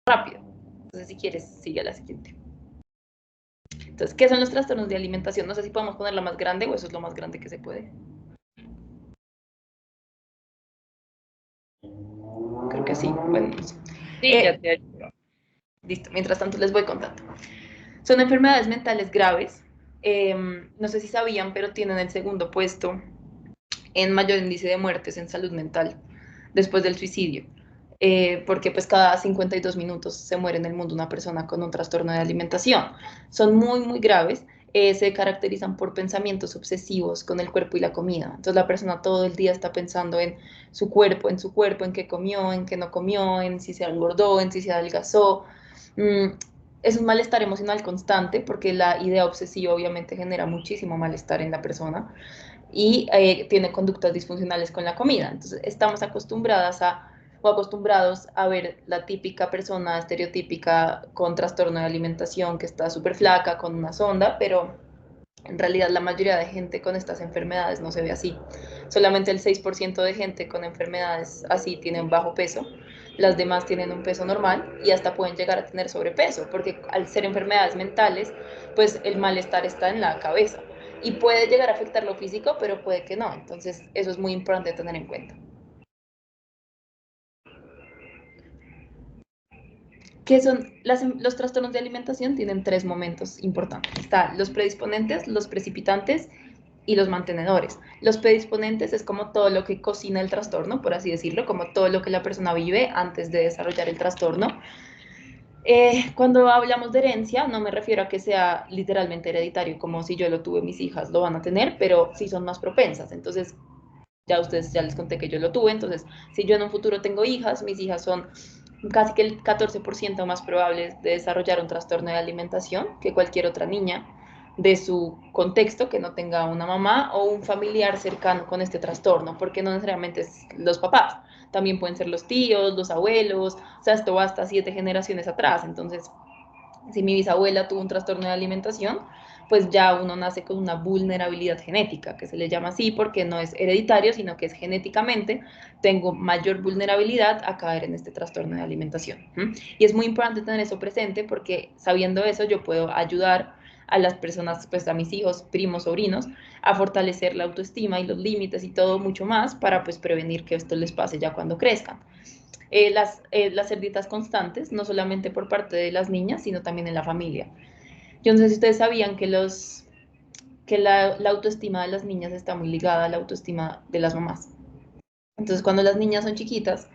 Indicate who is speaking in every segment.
Speaker 1: rápido. Entonces, si quieres, sigue a la siguiente. Entonces, ¿qué son los trastornos de alimentación? No sé si podemos ponerla más grande o eso es lo más grande que se puede. Creo que sí. Bueno, no sé.
Speaker 2: Sí, ya te ayudo.
Speaker 1: Listo, mientras tanto les voy contando. Son enfermedades mentales graves. No sé si sabían, pero tienen el segundo puesto en mayor índice de muertes en salud mental después del suicidio. Porque pues cada 52 minutos se muere en el mundo una persona con un trastorno de alimentación. Son muy, muy graves. Se caracterizan por pensamientos obsesivos con el cuerpo y la comida. Entonces la persona todo el día está pensando en su cuerpo, en qué comió, en qué no comió, en si se engordó, en si se adelgazó. Mm, es un malestar emocional constante porque la idea obsesiva obviamente genera muchísimo malestar en la persona y tiene conductas disfuncionales con la comida. Entonces, estamos acostumbradas a o acostumbrados a ver la típica persona estereotípica con trastorno de alimentación que está súper flaca, con una sonda, pero en realidad la mayoría de gente con estas enfermedades no se ve así. Solamente el 6% de gente con enfermedades así tienen bajo peso, las demás tienen un peso normal y hasta pueden llegar a tener sobrepeso, porque al ser enfermedades mentales, pues el malestar está en la cabeza y puede llegar a afectar lo físico, pero puede que no. Entonces, eso es muy importante tener en cuenta. ¿Qué son los trastornos de alimentación? Tienen tres momentos importantes. Está los predisponentes, los precipitantes y los mantenedores. Los predisponentes es como todo lo que cocina el trastorno, por así decirlo, como todo lo que la persona vive antes de desarrollar el trastorno. Cuando hablamos de herencia, no me refiero a que sea literalmente hereditario, como si yo lo tuve, mis hijas lo van a tener, pero sí son más propensas. Entonces, ya les conté que yo lo tuve, entonces, si yo en un futuro tengo hijas, mis hijas son casi que el 14% más probables de desarrollar un trastorno de alimentación que cualquier otra niña de su contexto que no tenga una mamá o un familiar cercano con este trastorno, porque no necesariamente es los papás, también pueden ser los tíos, los abuelos, o sea, esto va hasta 7 generaciones atrás, entonces si mi bisabuela tuvo un trastorno de alimentación, pues ya uno nace con una vulnerabilidad genética, que se le llama así porque no es hereditario, sino que es genéticamente, tengo mayor vulnerabilidad a caer en este trastorno de alimentación. Y es muy importante tener eso presente porque sabiendo eso yo puedo ayudar a las personas, pues a mis hijos, primos, sobrinos, a fortalecer la autoestima y los límites y todo mucho más para pues prevenir que esto les pase ya cuando crezcan. Las cerditas constantes, no solamente por parte de las niñas, sino también en la familia. Yo no sé si ustedes sabían que, la autoestima de las niñas está muy ligada a la autoestima de las mamás. Entonces, cuando las niñas son chiquitas,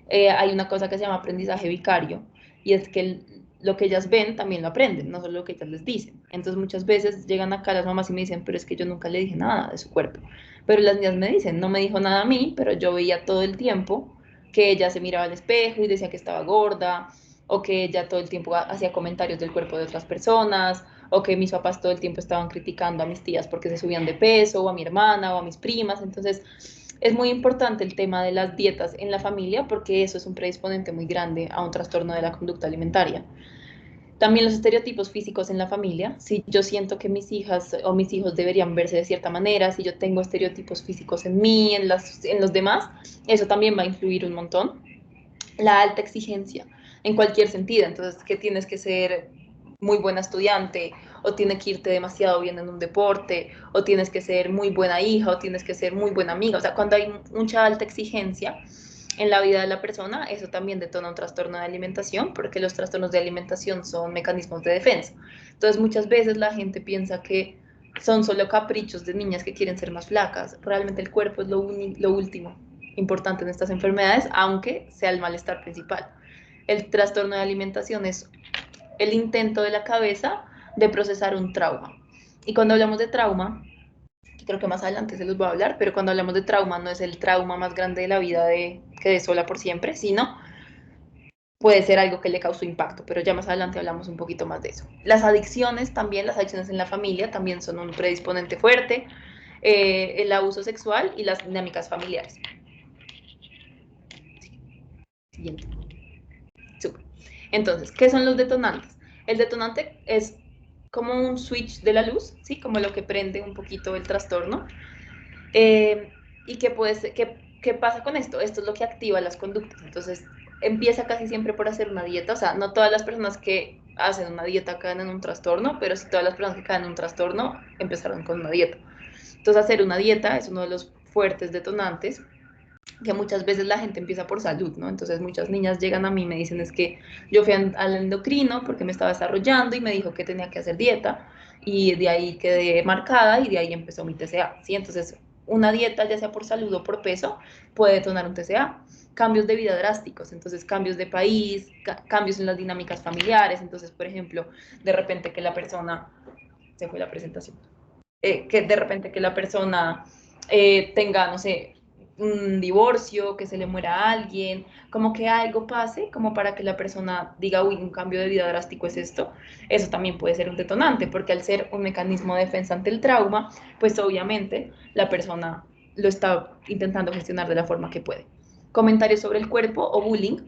Speaker 1: hay una cosa que se llama aprendizaje vicario, y es que lo que ellas ven también lo aprenden, no solo lo que ellas les dicen. Entonces, muchas veces llegan acá las mamás y me dicen, pero es que yo nunca le dije nada de su cuerpo. Pero las niñas me dicen, no me dijo nada a mí, pero yo veía todo el tiempo que ella se miraba al espejo y decía que estaba gorda, o que ella todo el tiempo hacía comentarios del cuerpo de otras personas, o que mis papás todo el tiempo estaban criticando a mis tías porque se subían de peso, o a mi hermana, o a mis primas. Entonces, es muy importante el tema de las dietas en la familia porque eso es un predisponente muy grande a un trastorno de la conducta alimentaria. También los estereotipos físicos en la familia. Si yo siento que mis hijas o mis hijos deberían verse de cierta manera, si yo tengo estereotipos físicos en mí, en los demás, eso también va a influir un montón. La alta exigencia en cualquier sentido. Entonces, que tienes que ser muy buena estudiante, o tienes que irte demasiado bien en un deporte, o tienes que ser muy buena hija, o tienes que ser muy buena amiga. O sea, cuando hay mucha alta exigencia en la vida de la persona, eso también detona un trastorno de alimentación, porque los trastornos de alimentación son mecanismos de defensa. Entonces, muchas veces la gente piensa que son solo caprichos de niñas que quieren ser más flacas. Realmente el cuerpo es lo último importante en estas enfermedades, aunque sea el malestar principal. El trastorno de alimentación es el intento de la cabeza de procesar un trauma. Y cuando hablamos de trauma, que creo que más adelante se los voy a hablar, pero cuando hablamos de trauma no es el trauma más grande de la vida de quedé sola por siempre, sino puede ser algo que le causó impacto, pero ya más adelante hablamos un poquito más de eso. Las adicciones también, las adicciones en la familia también son un predisponente fuerte, el abuso sexual y las dinámicas familiares. Siguiente. Super. Entonces, ¿qué son los detonantes? El detonante es como un switch de la luz, ¿sí? Como lo que prende un poquito el trastorno. ¿Y qué pasa con esto? Esto es lo que activa las conductas. Entonces, empieza casi siempre por hacer una dieta, o sea, no todas las personas que hacen una dieta caen en un trastorno, pero sí todas las personas que caen en un trastorno empezaron con una dieta. Entonces, hacer una dieta es uno de los fuertes detonantes, que muchas veces la gente empieza por salud, ¿no? Entonces muchas niñas llegan a mí y me dicen es que yo fui al endocrino porque me estaba desarrollando y me dijo que tenía que hacer dieta y de ahí quedé marcada y de ahí empezó mi TCA, ¿sí? Entonces una dieta, ya sea por salud o por peso, puede detonar un TCA. Cambios de vida drásticos, entonces cambios de país, cambios en las dinámicas familiares, entonces por ejemplo, de repente que la persona, se fue la presentación, que de repente que la persona tenga, no sé, un divorcio, que se le muera a alguien, como que algo pase, como para que la persona diga, uy, un cambio de vida drástico es esto, eso también puede ser un detonante, porque al ser un mecanismo de defensa ante el trauma, pues obviamente la persona lo está intentando gestionar de la forma que puede. Comentarios sobre el cuerpo o bullying,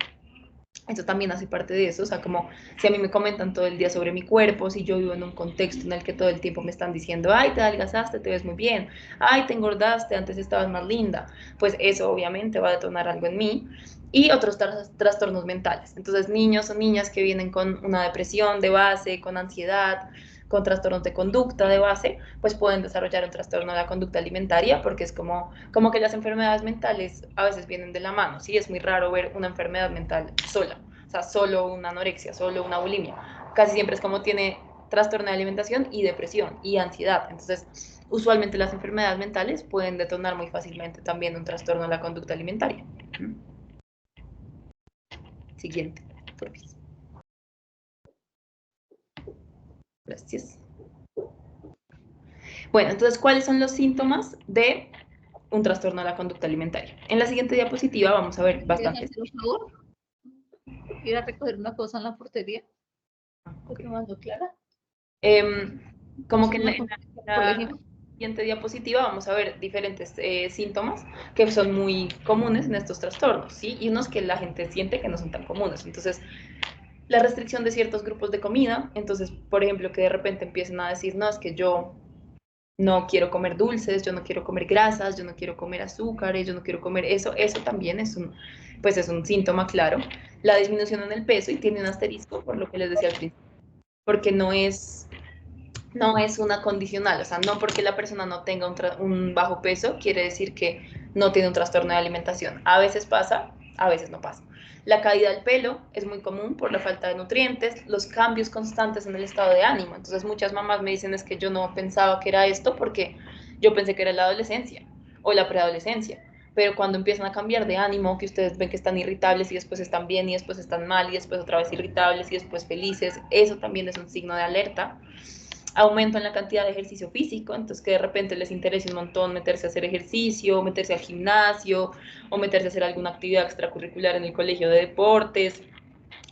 Speaker 1: eso también hace parte de eso, o sea, como si a mí me comentan todo el día sobre mi cuerpo, si yo vivo en un contexto en el que todo el tiempo me están diciendo, ay, te adelgazaste, te ves muy bien, ay, te engordaste, antes estabas más linda, pues eso obviamente va a detonar algo en mí. Y otros trastornos mentales. Entonces, niños o niñas que vienen con una depresión de base, con ansiedad, con trastornos de conducta de base, pues pueden desarrollar un trastorno de la conducta alimentaria, porque es como que las enfermedades mentales a veces vienen de la mano, ¿sí? Es muy raro ver una enfermedad mental sola, o sea, solo una anorexia, solo una bulimia. Casi siempre es como tiene trastorno de alimentación y depresión y ansiedad. Entonces, usualmente las enfermedades mentales pueden detonar muy fácilmente también un trastorno de la conducta alimentaria. Siguiente, por favor. Gracias. Bueno, entonces, ¿cuáles son los síntomas de un trastorno de la conducta alimentaria? En la siguiente diapositiva vamos a ver bastantes.
Speaker 2: ¿Puedes hacer un favor? Ir a recoger una cosa en la portería.
Speaker 1: Okay.
Speaker 2: Clara?
Speaker 1: Como que en
Speaker 2: Colegio.
Speaker 1: la siguiente diapositiva vamos a ver diferentes síntomas que son muy comunes en estos trastornos, ¿sí? Y unos que la gente siente que no son tan comunes. Entonces, la restricción de ciertos grupos de comida, entonces, por ejemplo, que de repente empiecen a decir, no, es que yo no quiero comer dulces, yo no quiero comer grasas, yo no quiero comer azúcares, yo no quiero comer eso, eso también es pues es un síntoma claro. La disminución en el peso y tiene un asterisco por lo que les decía al principio, porque no es una condicional, o sea, no porque la persona no tenga un bajo peso quiere decir que no tiene un trastorno de alimentación. A veces pasa, a veces no pasa. La caída del pelo es muy común por la falta de nutrientes, los cambios constantes en el estado de ánimo. Entonces muchas mamás me dicen es que yo no pensaba que era esto porque yo pensé que era la adolescencia o la preadolescencia. Pero cuando empiezan a cambiar de ánimo, que ustedes ven que están irritables y después están bien y después están mal y después otra vez irritables y después felices, eso también es un signo de alerta. Aumento en la cantidad de ejercicio físico, entonces que de repente les interese un montón meterse a hacer ejercicio, meterse al gimnasio o meterse a hacer alguna actividad extracurricular en el colegio de deportes,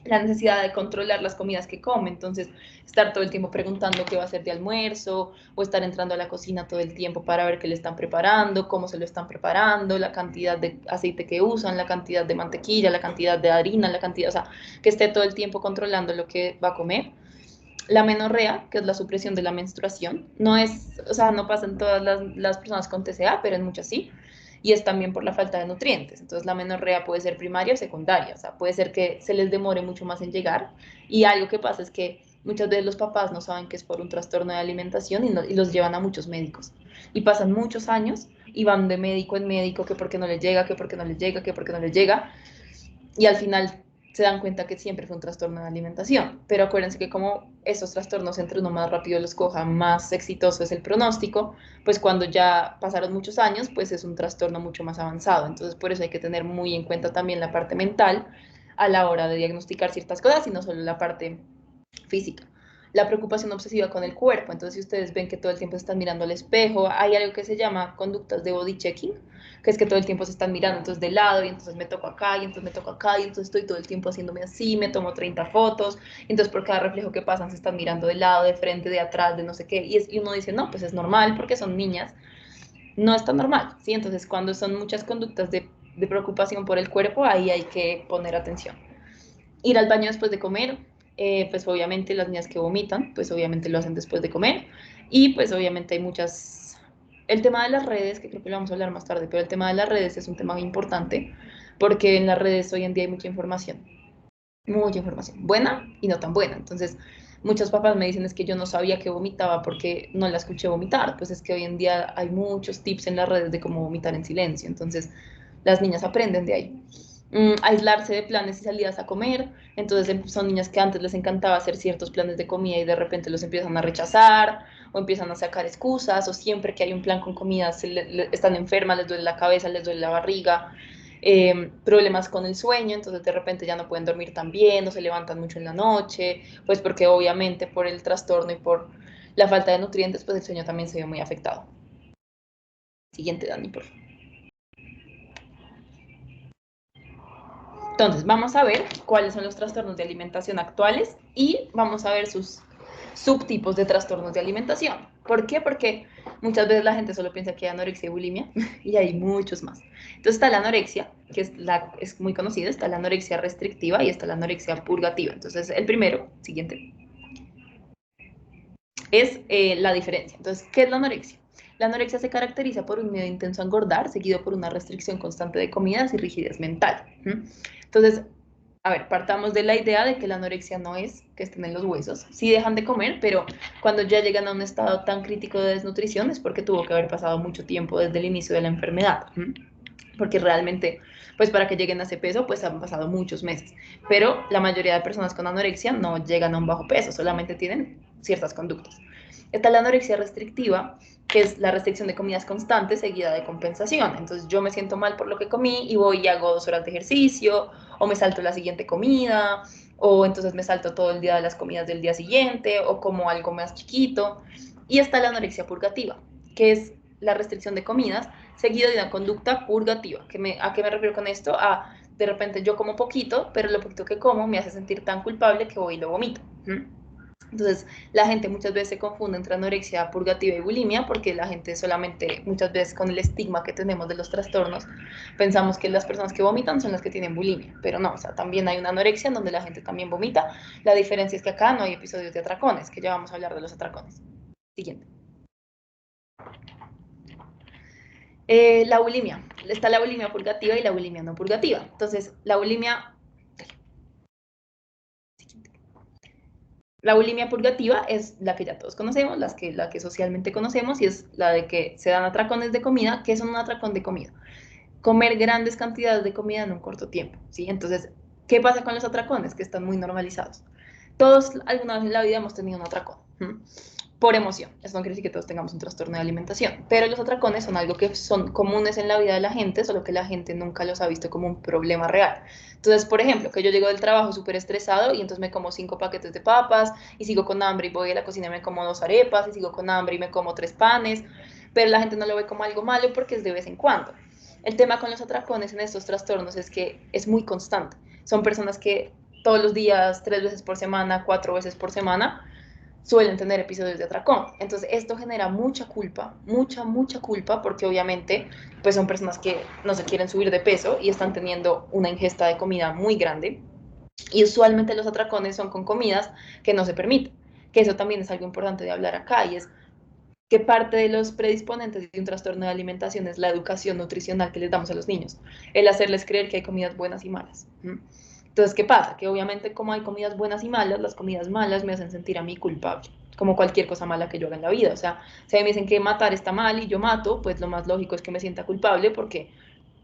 Speaker 1: la necesidad de controlar las comidas que come, entonces estar todo el tiempo preguntando qué va a hacer de almuerzo o estar entrando a la cocina todo el tiempo para ver qué le están preparando, cómo se lo están preparando, la cantidad de aceite que usan, la cantidad de mantequilla, la cantidad de harina, la cantidad, o sea, que esté todo el tiempo controlando lo que va a comer. La menorrea, que es la supresión de la menstruación, no es, o sea, no pasa en todas las personas con TCA, pero en muchas sí, y es también por la falta de nutrientes. Entonces, la menorrea puede ser primaria o secundaria, o sea, puede ser que se les demore mucho más en llegar, y algo que pasa es que muchas veces los papás no saben que es por un trastorno de alimentación y los llevan a muchos médicos, y pasan muchos años y van de médico en médico, que porque no les llega, que porque no les llega, que porque no les llega, y al final se dan cuenta que siempre fue un trastorno de alimentación. Pero acuérdense que como esos trastornos entre uno más rápido los coja, más exitoso es el pronóstico, pues cuando ya pasaron muchos años, pues es un trastorno mucho más avanzado. Entonces por eso hay que tener muy en cuenta también la parte mental a la hora de diagnosticar ciertas cosas y no solo la parte física. La preocupación obsesiva con el cuerpo. Entonces, si ustedes ven que todo el tiempo se están mirando al espejo, hay algo que se llama conductas de body checking, que es que todo el tiempo se están mirando entonces de lado y entonces me toco acá y entonces me toco acá y entonces estoy todo el tiempo haciéndome así, me tomo 30 fotos, entonces por cada reflejo que pasan se están mirando de lado, de frente, de atrás, de no sé qué, y uno dice, no, pues es normal porque son niñas, no es tan normal, ¿sí? Entonces cuando son muchas conductas de preocupación por el cuerpo, ahí hay que poner atención. Ir al baño después de comer, pues obviamente las niñas que vomitan, pues obviamente lo hacen después de comer. Y pues obviamente hay muchas... El tema de las redes, que creo que lo vamos a hablar más tarde, pero el tema de las redes es un tema muy importante porque en las redes hoy en día hay mucha información, buena y no tan buena. Entonces, muchos papás me dicen es que yo no sabía que vomitaba porque no la escuché vomitar. Pues es que hoy en día hay muchos tips en las redes de cómo vomitar en silencio. Entonces, las niñas aprenden de ahí. Aislarse de planes y salidas a comer. Entonces, son niñas que antes les encantaba hacer ciertos planes de comida y de repente los empiezan a rechazar o empiezan a sacar excusas, o siempre que hay un plan con comida están enfermas, les duele la cabeza, les duele la barriga, problemas con el sueño, entonces de repente ya no pueden dormir tan bien, o se levantan mucho en la noche, pues porque obviamente por el trastorno y por la falta de nutrientes, pues el sueño también se ve muy afectado. Siguiente, Dani, por favor. Entonces, vamos a ver cuáles son los trastornos de alimentación actuales y vamos a ver sus subtipos de trastornos de alimentación. ¿Por qué? Porque muchas veces la gente solo piensa que hay anorexia y bulimia y hay muchos más. Entonces está la anorexia, que es muy conocida, está la anorexia restrictiva y está la anorexia purgativa. Entonces el primero, siguiente, es la diferencia. Entonces, ¿qué es la anorexia? La anorexia se caracteriza por un miedo intenso a engordar, seguido por una restricción constante de comidas y rigidez mental. Entonces, a ver, partamos de la idea de que la anorexia no es que estén en los huesos. Sí dejan de comer, pero cuando ya llegan a un estado tan crítico de desnutrición es porque tuvo que haber pasado mucho tiempo desde el inicio de la enfermedad. Porque realmente, pues para que lleguen a ese peso, pues han pasado muchos meses. Pero la mayoría de personas con anorexia no llegan a un bajo peso, solamente tienen ciertas conductas. Está la anorexia restrictiva, que es la restricción de comidas constantes seguida de compensación. Entonces yo me siento mal por lo que comí y voy y hago 2 horas de ejercicio, o me salto la siguiente comida, o entonces me salto todo el día de las comidas del día siguiente, o como algo más chiquito. Y está la anorexia purgativa, que es la restricción de comidas seguido de una conducta purgativa. ¿A qué me refiero con esto? A, de repente yo como poquito, pero lo poquito que como me hace sentir tan culpable que voy y lo vomito. Entonces, la gente muchas veces se confunde entre anorexia purgativa y bulimia porque la gente solamente, muchas veces con el estigma que tenemos de los trastornos, pensamos que las personas que vomitan son las que tienen bulimia, pero no, o sea, también hay una anorexia en donde la gente también vomita. La diferencia es que acá no hay episodios de atracones, que ya vamos a hablar de los atracones. Siguiente. La bulimia. Está la bulimia purgativa y la bulimia no purgativa. Entonces, la bulimia purgativa es la que ya todos conocemos, la que socialmente conocemos, y es la de que se dan atracones de comida. ¿Qué son un atracón de comida? Comer grandes cantidades de comida en un corto tiempo, ¿sí? Entonces, ¿qué pasa con los atracones? Que están muy normalizados. Todos alguna vez en la vida hemos tenido un atracón. Por emoción. Eso no quiere decir que todos tengamos un trastorno de alimentación, pero los atracones son algo que son comunes en la vida de la gente, solo que la gente nunca los ha visto como un problema real. Entonces, por ejemplo, que yo llego del trabajo súper estresado y entonces me como 5 paquetes de papas y sigo con hambre y voy a la cocina y me como 2 arepas y sigo con hambre y me como 3 panes, pero la gente no lo ve como algo malo porque es de vez en cuando. El tema con los atracones en estos trastornos es que es muy constante. Son personas que todos los días, 3 veces por semana, 4 veces por semana, suelen tener episodios de atracón. Entonces esto genera mucha culpa, mucha culpa, porque obviamente pues son personas que no se quieren subir de peso y están teniendo una ingesta de comida muy grande. Y usualmente los atracones son con comidas que no se permiten, que eso también es algo importante de hablar acá, y es que parte de los predisponentes de un trastorno de alimentación es la educación nutricional que les damos a los niños, el hacerles creer que hay comidas buenas y malas. Entonces, ¿qué pasa? Que obviamente como hay comidas buenas y malas, las comidas malas me hacen sentir a mí culpable, como cualquier cosa mala que yo haga en la vida. O sea, si a mí me dicen que matar está mal y yo mato, pues lo más lógico es que me sienta culpable porque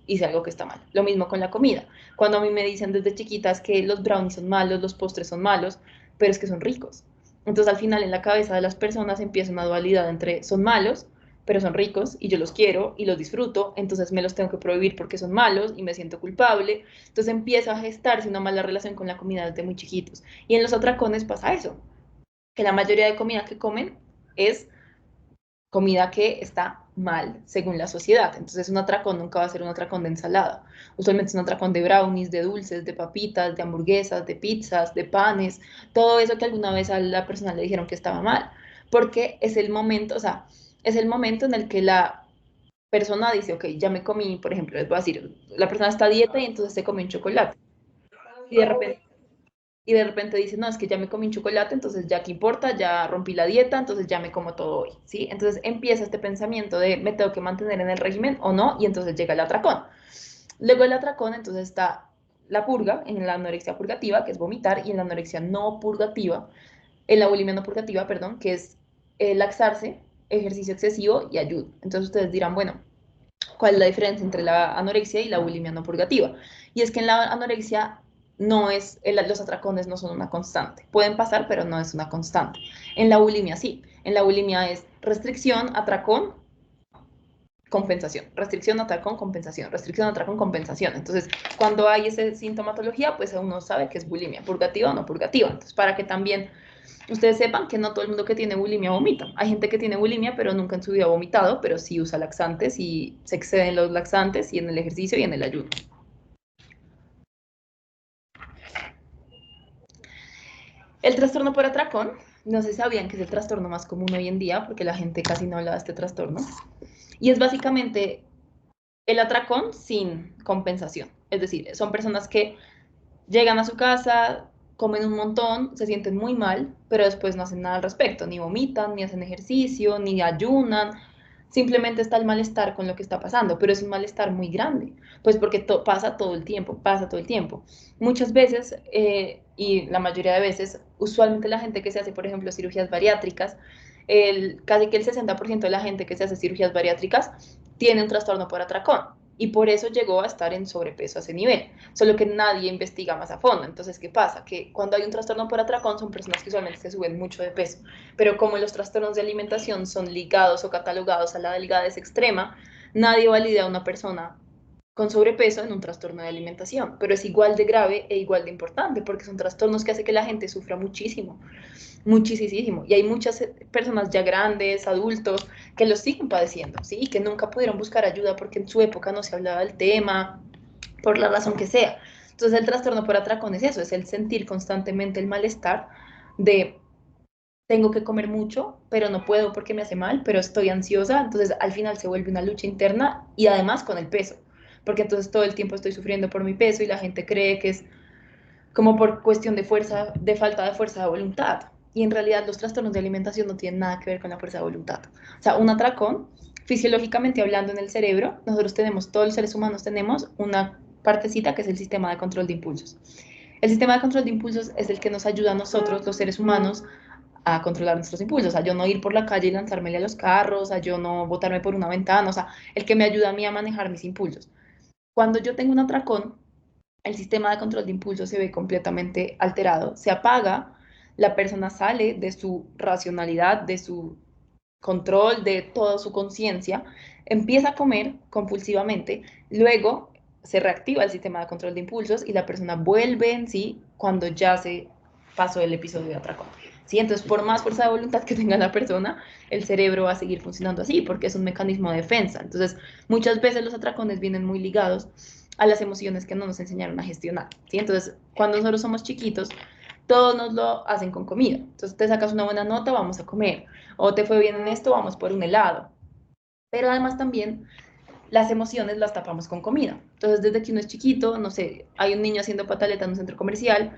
Speaker 1: hice algo que está mal. Lo mismo con la comida. Cuando a mí me dicen desde chiquitas que los brownies son malos, los postres son malos, pero es que son ricos. Entonces al final en la cabeza de las personas empieza una dualidad entre son malos, pero son ricos y yo los quiero y los disfruto, entonces me los tengo que prohibir porque son malos y me siento culpable. Entonces empieza a gestarse una mala relación con la comida desde muy chiquitos. Y en los atracones pasa eso, que la mayoría de comida que comen es comida que está mal según la sociedad. Entonces un atracón nunca va a ser un atracón de ensalada. Usualmente es un atracón de brownies, de dulces, de papitas, de hamburguesas, de pizzas, de panes, todo eso que alguna vez a la persona le dijeron que estaba mal. Porque es el momento, o sea, es el momento en el que la persona dice, ok, ya me comí, por ejemplo, les voy a decir, la persona está a dieta y entonces se come un chocolate. Y de repente dice, no, es que ya me comí un chocolate, entonces ya qué importa, ya rompí la dieta, entonces ya me como todo hoy, ¿sí? Entonces empieza este pensamiento de me tengo que mantener en el régimen o no, y entonces llega el atracón. Luego el atracón, entonces está la purga, en la anorexia purgativa, que es vomitar, y en la anorexia no purgativa, en la bulimia no purgativa, perdón, que es laxarse, ejercicio excesivo y ayuno. Entonces ustedes dirán, bueno, ¿cuál es la diferencia entre la anorexia y la bulimia no purgativa? Y es que en la anorexia no es, los atracones no son una constante. Pueden pasar, pero no es una constante. En la bulimia sí. En la bulimia es restricción, atracón, compensación. Restricción, atracón, compensación. Restricción, atracón, compensación. Entonces, cuando hay esa sintomatología, pues uno sabe que es bulimia, purgativa o no purgativa. Entonces, para que también ustedes sepan que no todo el mundo que tiene bulimia vomita. Hay gente que tiene bulimia, pero nunca en su vida ha vomitado, pero sí usa laxantes y se exceden los laxantes y en el ejercicio y en el ayuno. El trastorno por atracón, no sé si sabían que es el trastorno más común hoy en día, porque la gente casi no habla de este trastorno. Y es básicamente el atracón sin compensación. Es decir, son personas que llegan a su casa, comen un montón, se sienten muy mal, pero después no hacen nada al respecto, ni vomitan, ni hacen ejercicio, ni ayunan, simplemente está el malestar con lo que está pasando, pero es un malestar muy grande, pues porque pasa todo el tiempo, pasa todo el tiempo. Muchas veces, y la mayoría de veces, usualmente la gente que se hace, por ejemplo, cirugías bariátricas, casi que el 60% de la gente que se hace cirugías bariátricas tiene un trastorno por atracón y por eso llegó a estar en sobrepeso a ese nivel, solo que nadie investiga más a fondo. Entonces, ¿qué pasa? Que cuando hay un trastorno por atracón son personas que usualmente se suben mucho de peso, pero como los trastornos de alimentación son ligados o catalogados a la delgadez extrema, nadie valida a una persona con sobrepeso en un trastorno de alimentación, pero es igual de grave e igual de importante porque son trastornos que hacen que la gente sufra muchísimo, muchísimo. Y hay muchas personas ya grandes, adultos, que los siguen padeciendo, ¿sí? Y que nunca pudieron buscar ayuda porque en su época no se hablaba del tema, por la razón que sea. Entonces el trastorno por atracón es eso, es el sentir constantemente el malestar de tengo que comer mucho, pero no puedo porque me hace mal, pero estoy ansiosa, entonces al final se vuelve una lucha interna y además con el peso, porque entonces todo el tiempo estoy sufriendo por mi peso y la gente cree que es como por cuestión de fuerza, de falta de fuerza de voluntad. Y en realidad los trastornos de alimentación no tienen nada que ver con la fuerza de voluntad. O sea, un atracón, fisiológicamente hablando en el cerebro, nosotros tenemos, todos los seres humanos tenemos una partecita que es el sistema de control de impulsos. El sistema de control de impulsos es el que nos ayuda a nosotros, los seres humanos, a controlar nuestros impulsos, a yo no ir por la calle y lanzarme a los carros, a yo no botarme por una ventana, o sea, el que me ayuda a mí a manejar mis impulsos. Cuando yo tengo un atracón, el sistema de control de impulso se ve completamente alterado, se apaga, la persona sale de su racionalidad, de su control, de toda su conciencia, empieza a comer compulsivamente, luego se reactiva el sistema de control de impulsos y la persona vuelve en sí cuando ya se pasó el episodio de atracón. ¿Sí? Entonces, por más fuerza de voluntad que tenga la persona, el cerebro va a seguir funcionando así porque es un mecanismo de defensa. Entonces, muchas veces los atracones vienen muy ligados a las emociones que no nos enseñaron a gestionar. ¿Sí? Entonces, cuando nosotros somos chiquitos, todos nos lo hacen con comida. Entonces, te sacas una buena nota, vamos a comer. O te fue bien en esto, vamos por un helado. Pero además también las emociones las tapamos con comida. Entonces, desde que uno es chiquito, no sé, hay un niño haciendo pataleta en un centro comercial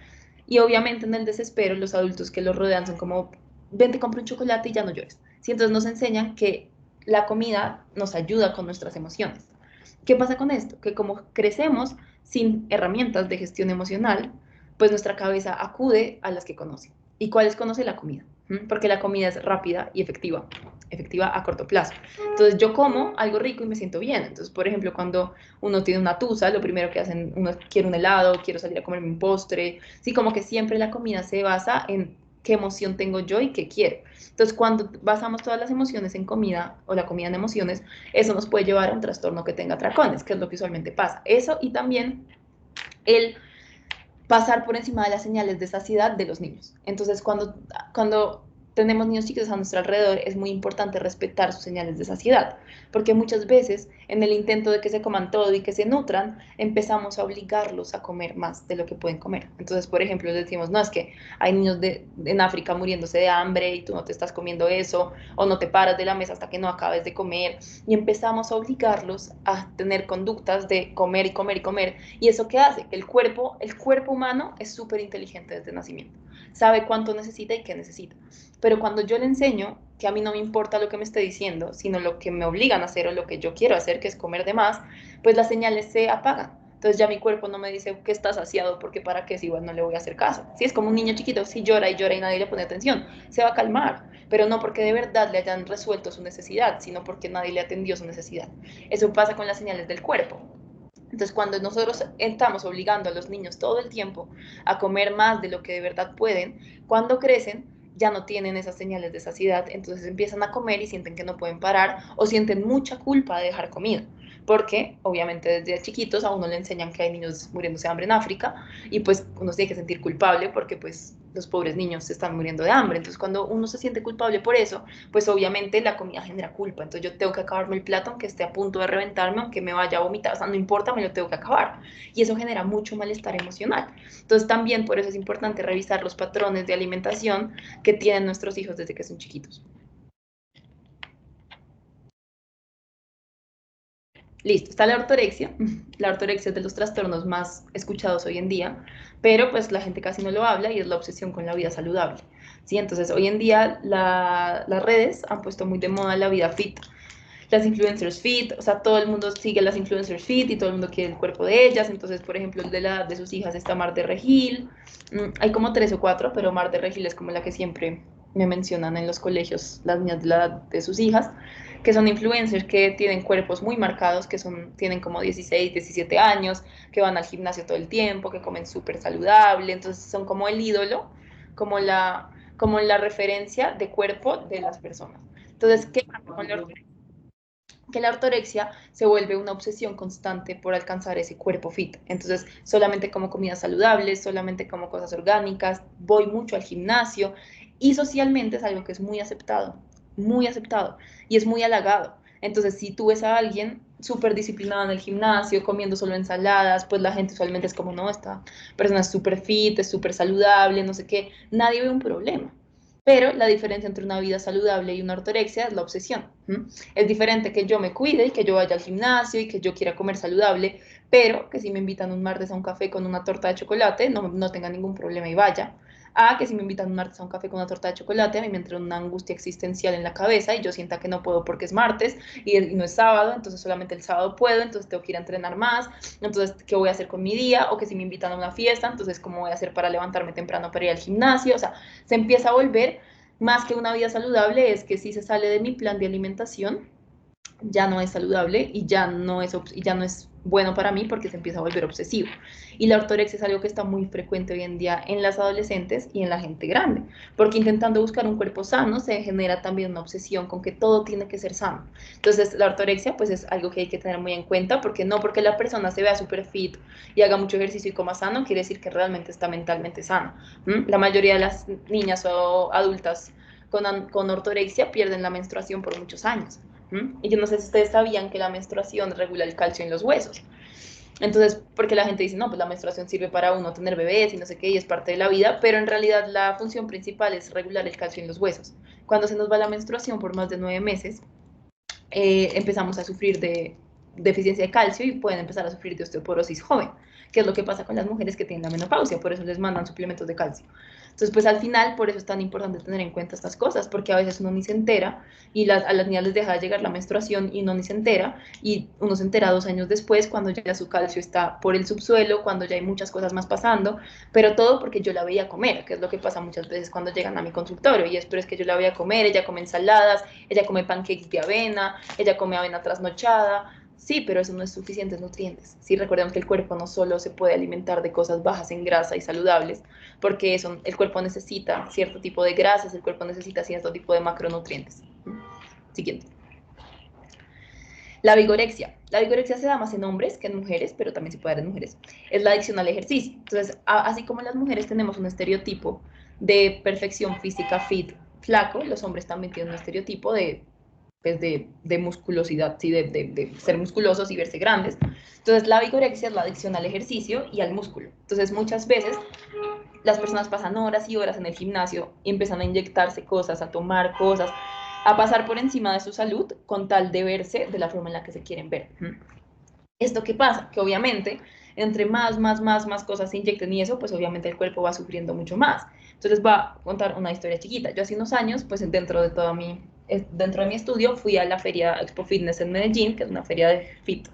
Speaker 1: y obviamente en el desespero los adultos que lo rodean son como, ven, te compro un chocolate y ya no llores. ¿Sí? Entonces nos enseñan que la comida nos ayuda con nuestras emociones. ¿Qué pasa con esto? Que como crecemos sin herramientas de gestión emocional, pues nuestra cabeza acude a las que conoce. ¿Y cuáles conoce? La comida. Porque la comida es rápida y efectiva, efectiva a corto plazo. Entonces yo como algo rico y me siento bien. Entonces, por ejemplo, cuando uno tiene una tusa, lo primero que hacen, uno quiere un helado, quiero salir a comerme un postre. Sí, como que siempre la comida se basa en qué emoción tengo yo y qué quiero. Entonces, cuando basamos todas las emociones en comida o la comida en emociones, eso nos puede llevar a un trastorno que tenga atracones, que es lo que usualmente pasa. Eso y también el pasar por encima de las señales de saciedad de los niños. Entonces, cuando tenemos niños chicos a nuestro alrededor, es muy importante respetar sus señales de saciedad, porque muchas veces en el intento de que se coman todo y que se nutran, empezamos a obligarlos a comer más de lo que pueden comer. Entonces, por ejemplo, les decimos, no, es que hay niños en África muriéndose de hambre y tú no te estás comiendo eso, o no te paras de la mesa hasta que no acabes de comer, y empezamos a obligarlos a tener conductas de comer y comer y comer. ¿Y eso qué hace? El cuerpo humano es súper inteligente desde nacimiento, sabe cuánto necesita y qué necesita. Pero cuando yo le enseño que a mí no me importa lo que me esté diciendo, sino lo que me obligan a hacer o lo que yo quiero hacer, que es comer de más, pues las señales se apagan. Entonces ya mi cuerpo no me dice que está saciado, porque para qué, si igual no le voy a hacer caso. Si es como un niño chiquito, si llora y llora y nadie le pone atención, se va a calmar, pero no porque de verdad le hayan resuelto su necesidad, sino porque nadie le atendió su necesidad. Eso pasa con las señales del cuerpo. Entonces, cuando nosotros estamos obligando a los niños todo el tiempo a comer más de lo que de verdad pueden, cuando crecen ya no tienen esas señales de saciedad, entonces empiezan a comer y sienten que no pueden parar o sienten mucha culpa de dejar comida, porque obviamente desde chiquitos a uno le enseñan que hay niños muriéndose de hambre en África y pues uno se tiene que sentir culpable porque pues los pobres niños se están muriendo de hambre. Entonces cuando uno se siente culpable por eso, pues obviamente la comida genera culpa. Entonces yo tengo que acabarme el plato aunque esté a punto de reventarme, aunque me vaya a vomitar, o sea, no importa, me lo tengo que acabar. Y eso genera mucho malestar emocional. Entonces también por eso es importante revisar los patrones de alimentación que tienen nuestros hijos desde que son chiquitos. Listo, está la ortorexia. La ortorexia es de los trastornos más escuchados hoy en día, pero pues la gente casi no lo habla y es la obsesión con la vida saludable. ¿Sí? Entonces hoy en día las redes han puesto muy de moda la vida fit, las influencers fit, o sea, todo el mundo sigue las influencers fit y todo el mundo quiere el cuerpo de ellas. Entonces, por ejemplo, el de sus hijas está Mar de Regil. Hay como 3 o 4, pero Mar de Regil es como la que siempre me mencionan en los colegios las niñas de la edad de sus hijas, que son influencers que tienen cuerpos muy marcados, que tienen como 16, 17 años, que van al gimnasio todo el tiempo, que comen súper saludable. Entonces son como el ídolo, como la referencia de cuerpo de las personas. Entonces, ¿qué pasa con la ortorexia? Que la ortorexia se vuelve una obsesión constante por alcanzar ese cuerpo fit. Entonces, solamente como comidas saludables, solamente como cosas orgánicas, voy mucho al gimnasio y socialmente es algo que es muy aceptado y es muy halagado. Entonces, si tú ves a alguien súper disciplinado en el gimnasio, comiendo solo ensaladas, pues la gente usualmente es como, no, esta persona es súper fit, es súper saludable, no sé qué, nadie ve un problema. Pero la diferencia entre una vida saludable y una ortorexia es la obsesión. Es diferente que yo me cuide y que yo vaya al gimnasio y que yo quiera comer saludable, pero que si me invitan un martes a un café con una torta de chocolate, no tenga ningún problema y vaya. A que si me invitan un martes a un café con una torta de chocolate, a mí me entra una angustia existencial en la cabeza y yo sienta que no puedo porque es martes y no es sábado, entonces solamente el sábado puedo, entonces tengo que ir a entrenar más, entonces, ¿qué voy a hacer con mi día? O que si me invitan a una fiesta, entonces, ¿cómo voy a hacer para levantarme temprano para ir al gimnasio? O sea, se empieza a volver más que una vida saludable, es que si se sale de mi plan de alimentación, ya no es saludable y ya no es bueno para mí porque se empieza a volver obsesivo. Y la ortorexia es algo que está muy frecuente hoy en día en las adolescentes y en la gente grande, porque intentando buscar un cuerpo sano se genera también una obsesión con que todo tiene que ser sano. Entonces la ortorexia pues es algo que hay que tener muy en cuenta, porque no porque la persona se vea súper fit y haga mucho ejercicio y coma sano, quiere decir que realmente está mentalmente sano. La mayoría de las niñas o adultas con ortorexia pierden la menstruación por muchos años. Y yo no sé si ustedes sabían que la menstruación regula el calcio en los huesos. Entonces, porque la gente dice, no, pues la menstruación sirve para uno tener bebés y no sé qué, y es parte de la vida, pero en realidad la función principal es regular el calcio en los huesos. Cuando se nos va la menstruación por más de 9 meses, empezamos a sufrir de deficiencia de calcio y pueden empezar a sufrir de osteoporosis joven, que es lo que pasa con las mujeres que tienen la menopausia, por eso les mandan suplementos de calcio. Entonces, pues al final, por eso es tan importante tener en cuenta estas cosas, porque a veces uno ni se entera y a las niñas les deja de llegar la menstruación y uno ni se entera, y uno se entera 2 años después cuando ya su calcio está por el subsuelo, cuando ya hay muchas cosas más pasando, pero todo porque yo la veía comer, que es lo que pasa muchas veces cuando llegan a mi consultorio, y es, pero es que yo la veía comer, ella come ensaladas, ella come pancakes de avena, ella come avena trasnochada. Sí, pero eso no es suficientes nutrientes. Sí, recordemos que el cuerpo no solo se puede alimentar de cosas bajas en grasa y saludables, porque el cuerpo necesita cierto tipo de grasas, el cuerpo necesita cierto tipo de macronutrientes. Siguiente. La vigorexia. La vigorexia se da más en hombres que en mujeres, pero también se puede dar en mujeres. Es la adicción al ejercicio. Entonces, así como las mujeres tenemos un estereotipo de perfección física, fit, flaco, los hombres también tienen un estereotipo pues de musculosidad, ¿sí? de ser musculosos y verse grandes. Entonces, la vigorexia es la adicción al ejercicio y al músculo. Entonces, muchas veces las personas pasan horas y horas en el gimnasio y empiezan a inyectarse cosas, a tomar cosas, a pasar por encima de su salud con tal de verse de la forma en la que se quieren ver. ¿Esto qué pasa? Que obviamente entre más cosas se inyecten y eso, pues obviamente el cuerpo va sufriendo mucho más. Entonces les voy a contar una historia chiquita. Yo hace unos años, pues dentro de mi estudio, fui a la feria Expo Fitness en Medellín, que es una feria de fit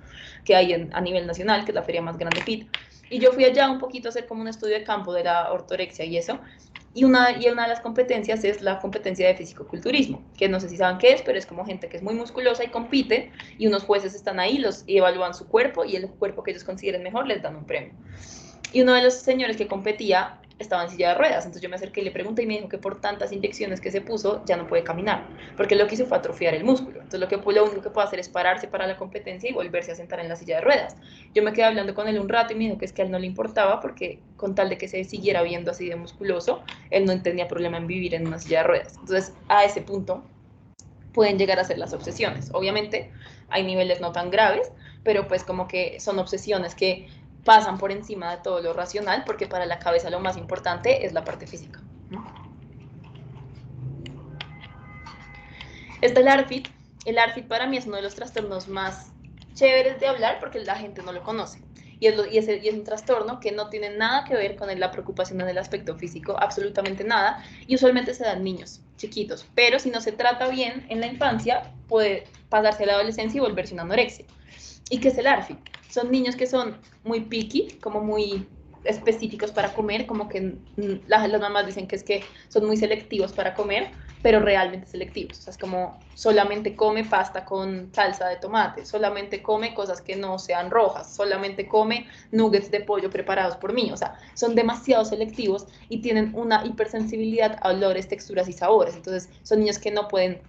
Speaker 1: que hay a nivel nacional, que es la feria más grande fit. Y yo fui allá un poquito a hacer como un estudio de campo de la ortorexia y eso. Y una de las competencias es la competencia de fisicoculturismo, que no sé si saben qué es, pero es como gente que es muy musculosa y compite, y unos jueces están ahí, los evalúan su cuerpo, y el cuerpo que ellos consideren mejor les dan un premio. Y uno de los señores que competía estaba en silla de ruedas, entonces yo me acerqué y le pregunté y me dijo que por tantas inyecciones que se puso ya no puede caminar, porque lo que hizo fue atrofiar el músculo. Entonces lo único que puede hacer es pararse para la competencia y volverse a sentar en la silla de ruedas. Yo me quedé hablando con él un rato y me dijo que es que a él no le importaba porque con tal de que se siguiera viendo así de musculoso, él no tenía problema en vivir en una silla de ruedas. Entonces a ese punto pueden llegar a ser las obsesiones. Obviamente hay niveles no tan graves, pero pues como que son obsesiones que pasan por encima de todo lo racional, porque para la cabeza lo más importante es la parte física, ¿no? Está el ARFID. El ARFID para mí es uno de los trastornos más chéveres de hablar porque la gente no lo conoce. Y es un trastorno que no tiene nada que ver con la preocupación en el aspecto físico, absolutamente nada, y usualmente se dan en niños chiquitos, pero si no se trata bien en la infancia, puede pasarse a la adolescencia y volverse una anorexia. ¿Y qué es el ARFID? Son niños que son muy picky, como muy específicos para comer, como que las mamás dicen que es que son muy selectivos para comer, pero realmente selectivos. O sea, es como solamente come pasta con salsa de tomate, solamente come cosas que no sean rojas, solamente come nuggets de pollo preparados por mí. O sea, son demasiado selectivos y tienen una hipersensibilidad a olores, texturas y sabores. Entonces, son niños que no pueden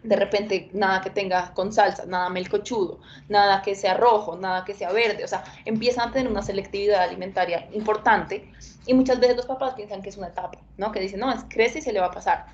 Speaker 1: de repente nada que tenga con salsa, nada melcochudo, nada que sea rojo, nada que sea verde, o sea, empiezan a tener una selectividad alimentaria importante y muchas veces los papás piensan que es una etapa, ¿no? Que dicen, no, crece y se le va a pasar.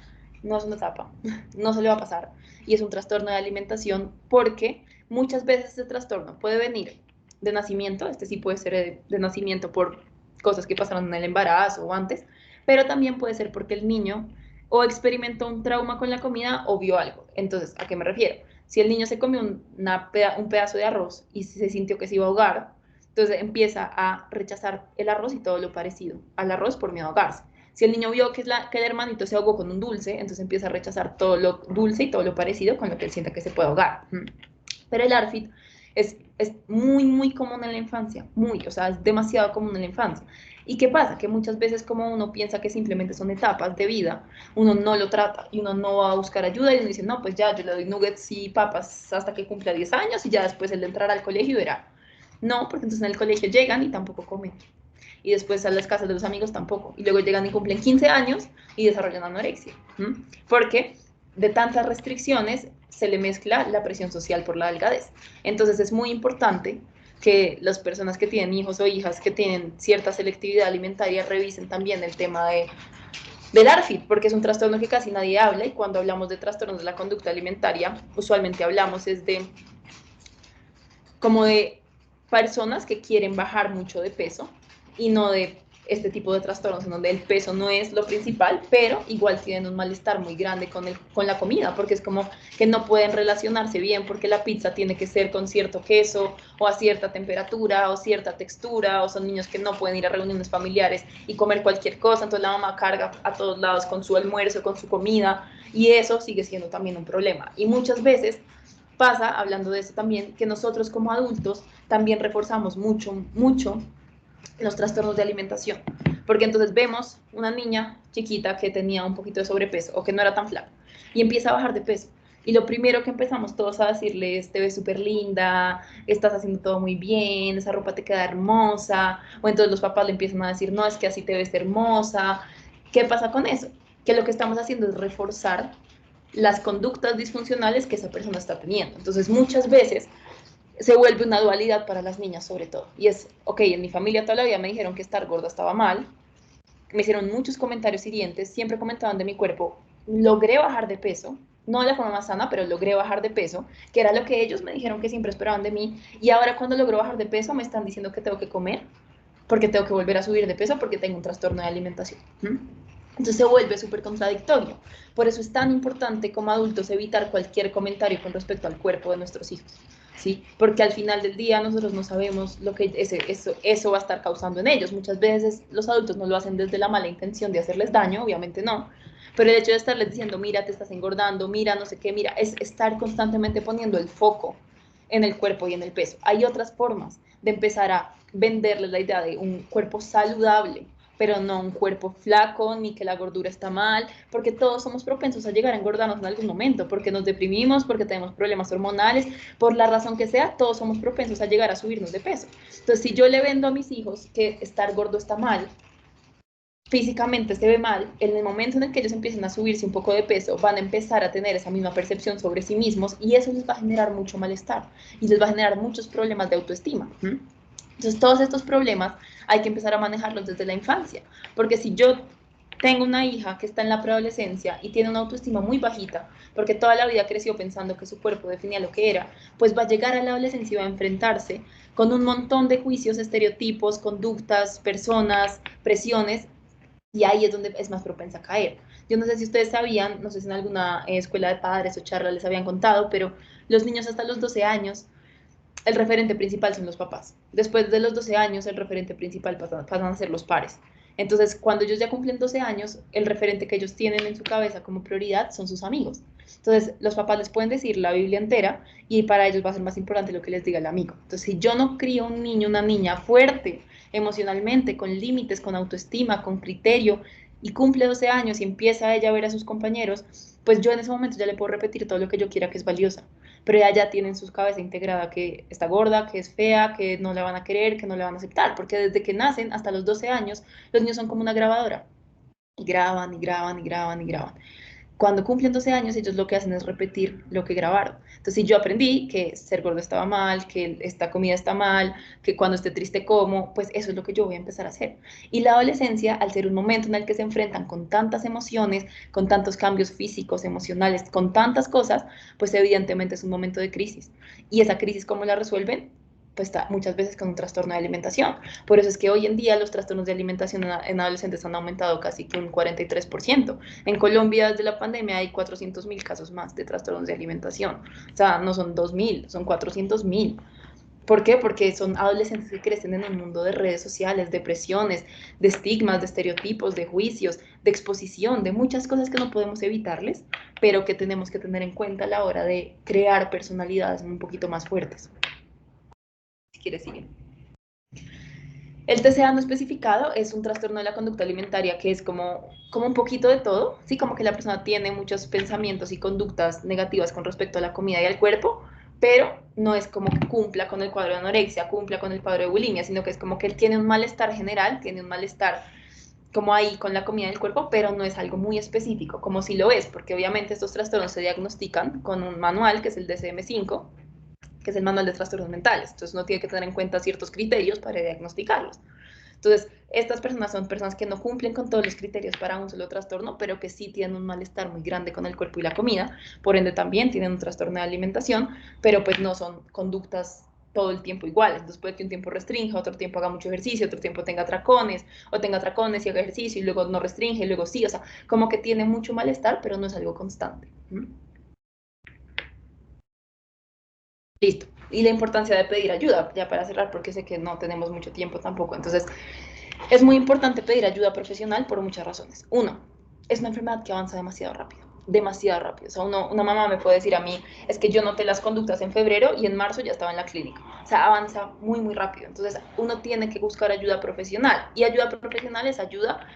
Speaker 1: No es una etapa, no se le va a pasar. Y es un trastorno de alimentación porque muchas veces este trastorno puede venir de nacimiento, este sí puede ser de nacimiento por cosas que pasaron en el embarazo o antes, pero también puede ser porque el niño o experimentó un trauma con la comida o vio algo. Entonces, ¿a qué me refiero? Si el niño se comió un pedazo de arroz y se sintió que se iba a ahogar, entonces empieza a rechazar el arroz y todo lo parecido al arroz por miedo a ahogarse. Si el niño vio que el hermanito se ahogó con un dulce, entonces empieza a rechazar todo lo dulce y todo lo parecido con lo que él sienta que se puede ahogar. Pero el ARFID es muy común en la infancia, o sea, es demasiado común en la infancia. ¿Y qué pasa? Que muchas veces como uno piensa que simplemente son etapas de vida, uno no lo trata y uno no va a buscar ayuda y uno dice, no, pues ya, yo le doy nuggets y papas hasta que cumpla 10 años y ya después él entrará al colegio y verá. No, porque entonces en el colegio llegan y tampoco comen. Y después a las casas de los amigos tampoco. Y luego llegan y cumplen 15 años y desarrollan anorexia. Porque de tantas restricciones se le mezcla la presión social por la delgadez. Entonces es muy importante que las personas que tienen hijos o hijas que tienen cierta selectividad alimentaria revisen también el tema del ARFID, porque es un trastorno que casi nadie habla y cuando hablamos de trastornos de la conducta alimentaria, usualmente hablamos es de como de personas que quieren bajar mucho de peso y no de este tipo de trastornos en donde el peso no es lo principal, pero igual tienen un malestar muy grande con la comida, porque es como que no pueden relacionarse bien porque la pizza tiene que ser con cierto queso o a cierta temperatura o cierta textura, o son niños que no pueden ir a reuniones familiares y comer cualquier cosa, entonces la mamá carga a todos lados con su almuerzo, con su comida, y eso sigue siendo también un problema. Y muchas veces pasa, hablando de eso también, que nosotros como adultos también reforzamos mucho los trastornos de alimentación, porque entonces vemos una niña chiquita que tenía un poquito de sobrepeso o que no era tan flaca y empieza a bajar de peso. Y lo primero que empezamos todos a decirle es, te ves súper linda, estás haciendo todo muy bien, esa ropa te queda hermosa, o entonces los papás le empiezan a decir, no, es que así te ves hermosa. ¿Qué pasa con eso? Que lo que estamos haciendo es reforzar las conductas disfuncionales que esa persona está teniendo. Entonces, muchas veces se vuelve una dualidad para las niñas sobre todo. Y es, ok, en mi familia toda la vida me dijeron que estar gorda estaba mal, me hicieron muchos comentarios hirientes, siempre comentaban de mi cuerpo, logré bajar de peso, no de la forma más sana, pero logré bajar de peso, que era lo que ellos me dijeron que siempre esperaban de mí, y ahora cuando logro bajar de peso me están diciendo que tengo que comer, porque tengo que volver a subir de peso, porque tengo un trastorno de alimentación. Entonces se vuelve súper contradictorio. Por eso es tan importante como adultos evitar cualquier comentario con respecto al cuerpo de nuestros hijos. ¿sí? Porque al final del día nosotros no sabemos lo que eso va a estar causando en ellos. Muchas veces los adultos no lo hacen desde la mala intención de hacerles daño, obviamente no, pero el hecho de estarles diciendo, mira, te estás engordando, mira, no sé qué, mira, es estar constantemente poniendo el foco en el cuerpo y en el peso. Hay otras formas de empezar a venderles la idea de un cuerpo saludable, pero no un cuerpo flaco, ni que la gordura está mal, porque todos somos propensos a llegar a engordarnos en algún momento, porque nos deprimimos, porque tenemos problemas hormonales, por la razón que sea, todos somos propensos a llegar a subirnos de peso. Entonces, si yo le vendo a mis hijos que estar gordo está mal, físicamente se ve mal, en el momento en el que ellos empiecen a subirse un poco de peso, van a empezar a tener esa misma percepción sobre sí mismos y eso les va a generar mucho malestar y les va a generar muchos problemas de autoestima. Entonces, todos estos problemas hay que empezar a manejarlos desde la infancia, porque si yo tengo una hija que está en la preadolescencia y tiene una autoestima muy bajita, porque toda la vida creció pensando que su cuerpo definía lo que era, pues va a llegar a la adolescencia y va a enfrentarse con un montón de juicios, estereotipos, conductas, personas, presiones, y ahí es donde es más propensa a caer. Yo no sé si ustedes sabían, no sé si en alguna escuela de padres o charla les habían contado, pero los niños hasta los 12 años el referente principal son los papás. Después de los 12 años, el referente principal pasan a ser los pares. Entonces, cuando ellos ya cumplen 12 años, el referente que ellos tienen en su cabeza como prioridad son sus amigos. Entonces, los papás les pueden decir la Biblia entera y para ellos va a ser más importante lo que les diga el amigo. Entonces, si yo no crío un niño, una niña fuerte emocionalmente, con límites, con autoestima, con criterio, y cumple 12 años y empieza ella a ver a sus compañeros, pues yo en ese momento ya le puedo repetir todo lo que yo quiera que es valiosa, pero ella ya tiene en su cabeza integrada que está gorda, que es fea, que no la van a querer, que no la van a aceptar, porque desde que nacen hasta los 12 años, los niños son como una grabadora, y graban, y graban, y graban, y graban. Cuando cumplen 12 años, ellos lo que hacen es repetir lo que grabaron. Entonces, si yo aprendí que ser gordo estaba mal, que esta comida está mal, que cuando esté triste como, pues eso es lo que yo voy a empezar a hacer. Y la adolescencia, al ser un momento en el que se enfrentan con tantas emociones, con tantos cambios físicos, emocionales, con tantas cosas, pues evidentemente es un momento de crisis. Y esa crisis, ¿cómo la resuelven? Pues está muchas veces con un trastorno de alimentación. Por eso es que hoy en día los trastornos de alimentación en adolescentes han aumentado casi que un 43%. En Colombia, desde la pandemia, hay 400.000 casos más de trastornos de alimentación. O sea, no son 2.000, son 400.000. ¿Por qué? Porque son adolescentes que crecen en un mundo de redes sociales, de presiones, de estigmas, de estereotipos, de juicios, de exposición, de muchas cosas que no podemos evitarles, pero que tenemos que tener en cuenta a la hora de crear personalidades un poquito más fuertes. Si quieres, sigue. El TCA no especificado es un trastorno de la conducta alimentaria que es como un poquito de todo, ¿sí? Como que la persona tiene muchos pensamientos y conductas negativas con respecto a la comida y al cuerpo, pero no es como que cumpla con el cuadro de anorexia, cumpla con el cuadro de bulimia, sino que es como que él tiene un malestar general, tiene un malestar como ahí con la comida del cuerpo, pero no es algo muy específico, como si lo es, porque obviamente estos trastornos se diagnostican con un manual que es el DSM-5, que es el manual de trastornos mentales. Entonces, uno tiene que tener en cuenta ciertos criterios para diagnosticarlos. Entonces, estas personas son personas que no cumplen con todos los criterios para un solo trastorno, pero que sí tienen un malestar muy grande con el cuerpo y la comida, por ende también tienen un trastorno de alimentación, pero pues no son conductas todo el tiempo iguales. Entonces puede que un tiempo restrinja, otro tiempo haga mucho ejercicio, otro tiempo tenga atracones, o tenga atracones y haga ejercicio y luego no restringe, y luego sí, o sea, como que tiene mucho malestar, pero no es algo constante. Listo. Y la importancia de pedir ayuda, ya para cerrar, porque sé que no tenemos mucho tiempo tampoco. Entonces, es muy importante pedir ayuda profesional por muchas razones. Uno, es una enfermedad que avanza demasiado rápido. Demasiado rápido. O sea, una mamá me puede decir a mí, es que yo noté las conductas en febrero y en marzo ya estaba en la clínica. O sea, avanza muy, muy rápido. Entonces, uno tiene que buscar ayuda profesional. Y ayuda profesional es ayuda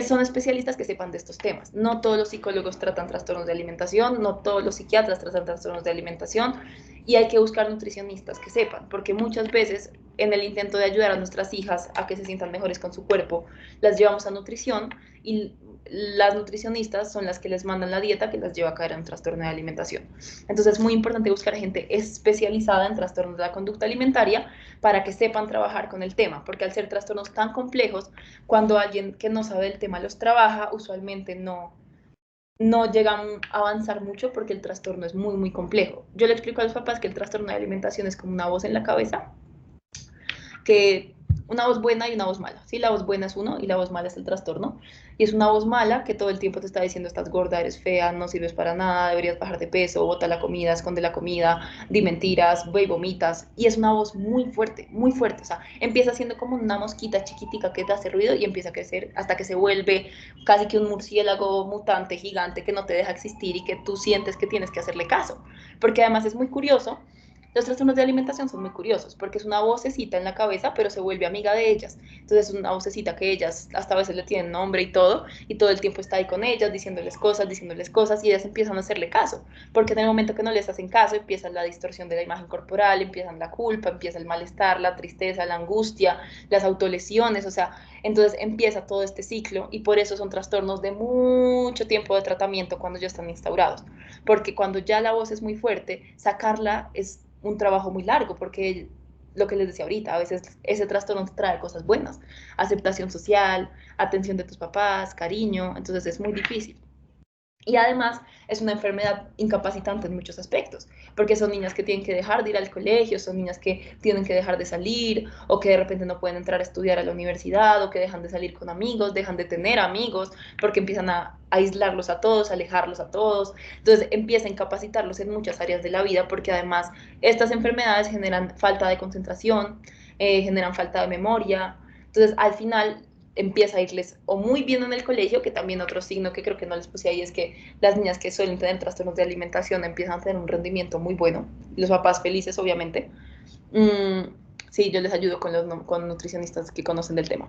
Speaker 1: son especialistas que sepan de estos temas. No todos los psicólogos tratan trastornos de alimentación, no todos los psiquiatras tratan trastornos de alimentación y hay que buscar nutricionistas que sepan, porque muchas veces en el intento de ayudar a nuestras hijas a que se sientan mejores con su cuerpo, las llevamos a nutrición y las nutricionistas son las que les mandan la dieta que las lleva a caer en un trastorno de alimentación. Entonces es muy importante buscar gente especializada en trastornos de la conducta alimentaria para que sepan trabajar con el tema, porque al ser trastornos tan complejos, cuando alguien que no sabe el tema los trabaja, usualmente no llegan a avanzar mucho porque el trastorno es muy, muy complejo. Yo le explico a los papás que el trastorno de alimentación es como una voz en la cabeza que una voz buena y una voz mala. Sí, la voz buena es uno y la voz mala es el trastorno. Y es una voz mala que todo el tiempo te está diciendo estás gorda, eres fea, no sirves para nada, deberías bajar de peso, bota la comida, esconde la comida, di mentiras, ve y vomitas. Y es una voz muy fuerte, muy fuerte. O sea, empieza siendo como una mosquita chiquitica que te hace ruido y empieza a crecer hasta que se vuelve casi que un murciélago mutante gigante que no te deja existir y que tú sientes que tienes que hacerle caso. Porque además es muy curioso. Los trastornos de alimentación son muy curiosos porque es una vocecita en la cabeza, pero se vuelve amiga de ellas. Entonces es una vocecita que ellas hasta a veces le tienen nombre y todo el tiempo está ahí con ellas, diciéndoles cosas y ellas empiezan a hacerle caso. Porque en el momento que no les hacen caso, empieza la distorsión de la imagen corporal, empiezan la culpa, empieza el malestar, la tristeza, la angustia, las autolesiones, o sea, entonces empieza todo este ciclo y por eso son trastornos de mucho tiempo de tratamiento cuando ya están instaurados. Porque cuando ya la voz es muy fuerte, sacarla es un trabajo muy largo, porque lo que les decía ahorita, a veces ese trastorno te trae cosas buenas, aceptación social, atención de tus papás, cariño, entonces es muy difícil. Y además es una enfermedad incapacitante en muchos aspectos, porque son niñas que tienen que dejar de ir al colegio, son niñas que tienen que dejar de salir, o que de repente no pueden entrar a estudiar a la universidad, o que dejan de salir con amigos, dejan de tener amigos, porque empiezan a aislarlos a todos, a alejarlos a todos. Entonces empieza a incapacitarlos en muchas áreas de la vida, porque además estas enfermedades generan falta de concentración, generan falta de memoria. Entonces al final empieza a irles o muy bien en el colegio, que también otro signo que creo que no les puse ahí es que las niñas que suelen tener trastornos de alimentación empiezan a tener un rendimiento muy bueno, los papás felices obviamente. Sí, yo les ayudo con los con nutricionistas que conocen del tema.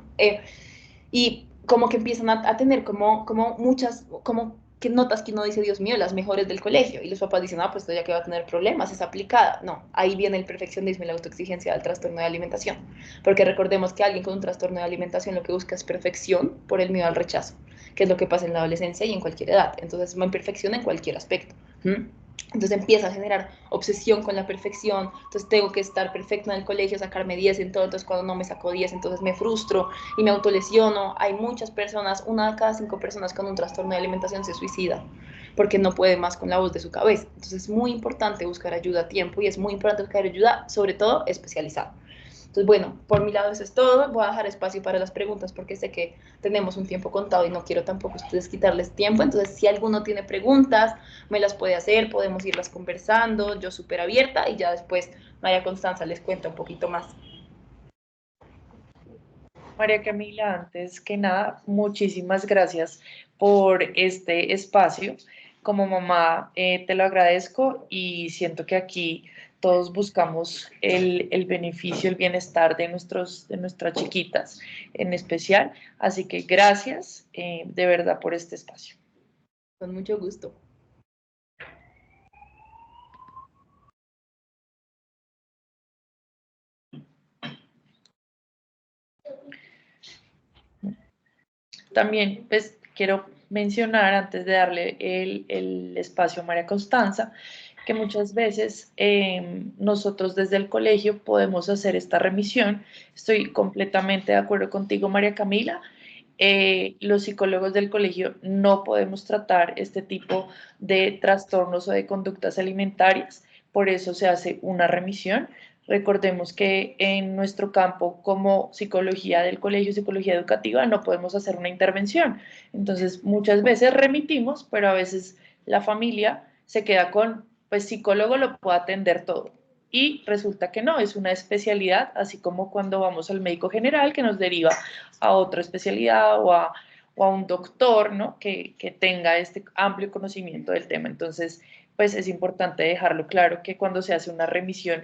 Speaker 1: Y como que empiezan a tener como muchas, como que notas que uno dice, Dios mío, las mejores del colegio. Y los papás dicen, ah, pues esto ya que va a tener problemas, es aplicada. No, ahí viene el perfeccionismo y la autoexigencia del trastorno de alimentación. Porque recordemos que alguien con un trastorno de alimentación lo que busca es perfección por el miedo al rechazo, que es lo que pasa en la adolescencia y en cualquier edad. Entonces, es imperfección en cualquier aspecto. ¿Mm? Entonces empieza a generar obsesión con la perfección, entonces tengo que estar perfecto en el colegio, sacarme 10 en todo, entonces cuando no me saco 10, entonces me frustro y me autolesiono. Hay muchas personas, una de cada 5 personas con un trastorno de alimentación se suicida porque no puede más con la voz de su cabeza. Entonces es muy importante buscar ayuda a tiempo y es muy importante buscar ayuda, sobre todo especializada. Entonces, bueno, por mi lado eso es todo. Voy a dejar espacio para las preguntas porque sé que tenemos un tiempo contado y no quiero tampoco a ustedes quitarles tiempo. Entonces, si alguno tiene preguntas, me las puede hacer, podemos irlas conversando, yo súper abierta y ya después María Constanza les cuenta un poquito más.
Speaker 3: María Camila, antes que nada, muchísimas gracias por este espacio. Como mamá, te lo agradezco y siento que aquí todos buscamos el beneficio, el bienestar de nuestras chiquitas en especial. Así que gracias de verdad por este espacio.
Speaker 1: Con mucho gusto.
Speaker 3: También, pues, quiero mencionar, antes de darle el espacio a María Constanza, que muchas veces nosotros desde el colegio podemos hacer esta remisión. Estoy completamente de acuerdo contigo, María Camila. Los psicólogos del colegio no podemos tratar este tipo de trastornos o de conductas alimentarias, por eso se hace una remisión. Recordemos que en nuestro campo, como psicología del colegio, psicología educativa, no podemos hacer una intervención. Entonces, muchas veces remitimos, pero a veces la familia se queda con, pues psicólogo lo puede atender todo. Y resulta que no, es una especialidad, así como cuando vamos al médico general que nos deriva a otra especialidad o a un doctor, ¿no? Que tenga este amplio conocimiento del tema. Entonces, pues es importante dejarlo claro que cuando se hace una remisión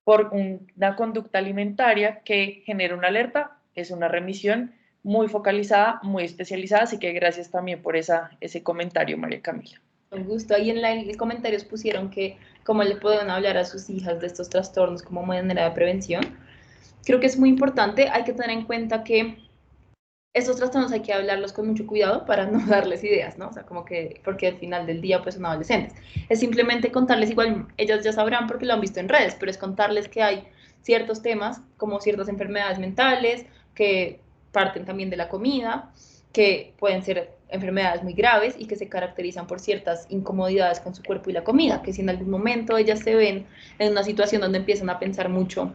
Speaker 3: por una conducta alimentaria que genera una alerta, es una remisión muy focalizada, muy especializada, así que gracias también por ese comentario, María Camila.
Speaker 1: Con gusto. Ahí en los comentarios pusieron que cómo le pueden hablar a sus hijas de estos trastornos como manera de prevención. Creo que es muy importante, hay que tener en cuenta que estos trastornos hay que hablarlos con mucho cuidado para no darles ideas, ¿no? O sea, como que, porque al final del día pues son adolescentes. Es simplemente contarles, igual ellas ya sabrán porque lo han visto en redes, pero es contarles que hay ciertos temas, como ciertas enfermedades mentales, que parten también de la comida, que pueden ser enfermedades muy graves y que se caracterizan por ciertas incomodidades con su cuerpo y la comida, que si en algún momento ellas se ven en una situación donde empiezan a pensar mucho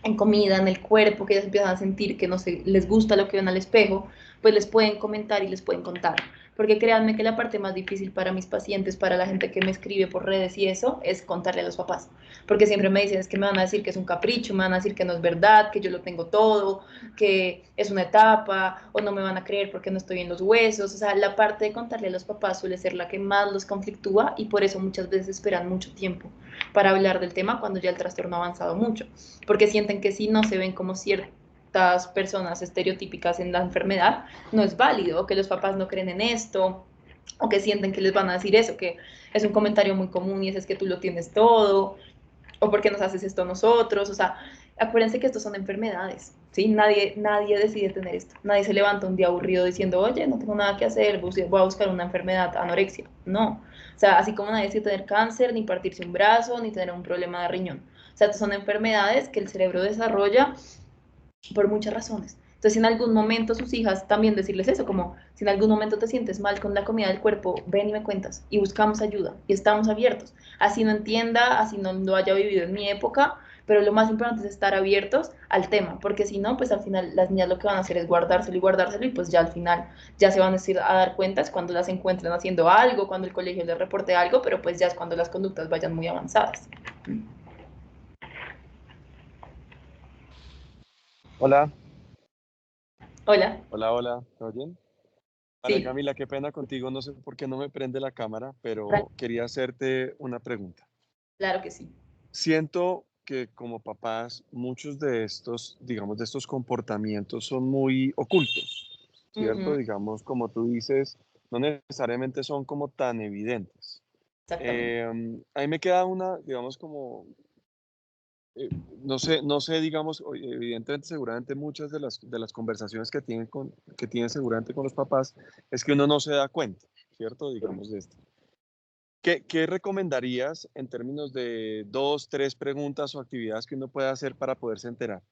Speaker 1: en comida, en el cuerpo, que ellas empiezan a sentir que no se, les gusta lo que ven al espejo, pues les pueden comentar y les pueden contar. Porque créanme que la parte más difícil para mis pacientes, para la gente que me escribe por redes y eso, es contarle a los papás. Porque siempre me dicen, es que me van a decir que es un capricho, me van a decir que no es verdad, que yo lo tengo todo, que es una etapa, o no me van a creer porque no estoy en los huesos. O sea, la parte de contarle a los papás suele ser la que más los conflictúa y por eso muchas veces esperan mucho tiempo para hablar del tema cuando ya el trastorno ha avanzado mucho. Porque sienten que si no se ven como ciertas personas estereotípicas en la enfermedad, no es válido, o que los papás no creen en esto, o que sienten que les van a decir eso, que es un comentario muy común y es que tú lo tienes todo, o por qué nos haces esto a nosotros. O sea, acuérdense que estos son enfermedades, ¿sí? Nadie decide tener esto. Nadie se levanta un día aburrido diciendo, oye, no tengo nada que hacer, voy a buscar una enfermedad, anorexia. No. O sea, así como nadie decide tener cáncer, ni partirse un brazo, ni tener un problema de riñón. O sea, estas son enfermedades que el cerebro desarrolla por muchas razones. Entonces, si en algún momento sus hijas, también decirles eso, como si en algún momento te sientes mal con la comida del cuerpo, ven y me cuentas y buscamos ayuda y estamos abiertos. Así no entienda, así no lo haya vivido en mi época, pero lo más importante es estar abiertos al tema, porque si no, pues al final las niñas lo que van a hacer es guardárselo y pues ya al final ya se van a dar cuentas cuando las encuentren haciendo algo, cuando el colegio les reporte algo, pero pues ya es cuando las conductas vayan muy avanzadas.
Speaker 4: Hola,
Speaker 1: Hola,
Speaker 4: hola, ¿todo bien? María
Speaker 1: sí,
Speaker 4: Camila, qué pena contigo, no sé por qué no me prende la cámara, pero quería hacerte una pregunta.
Speaker 1: claro que sí.
Speaker 4: Siento que como papás, muchos de estos, digamos, de estos comportamientos son muy ocultos, ¿cierto?
Speaker 1: Ujú,
Speaker 4: Digamos, como tú dices, no necesariamente son como tan evidentes.
Speaker 1: exactamente.
Speaker 4: A mí me queda una, digamos, como eh, no sé, digamos, evidentemente, seguramente muchas de las conversaciones que tienen seguramente con los papás es que uno no se da cuenta, ¿cierto? Digamos de esto. ¿Qué recomendarías en términos de 2, 3 preguntas o actividades que uno puede hacer para poderse enterar?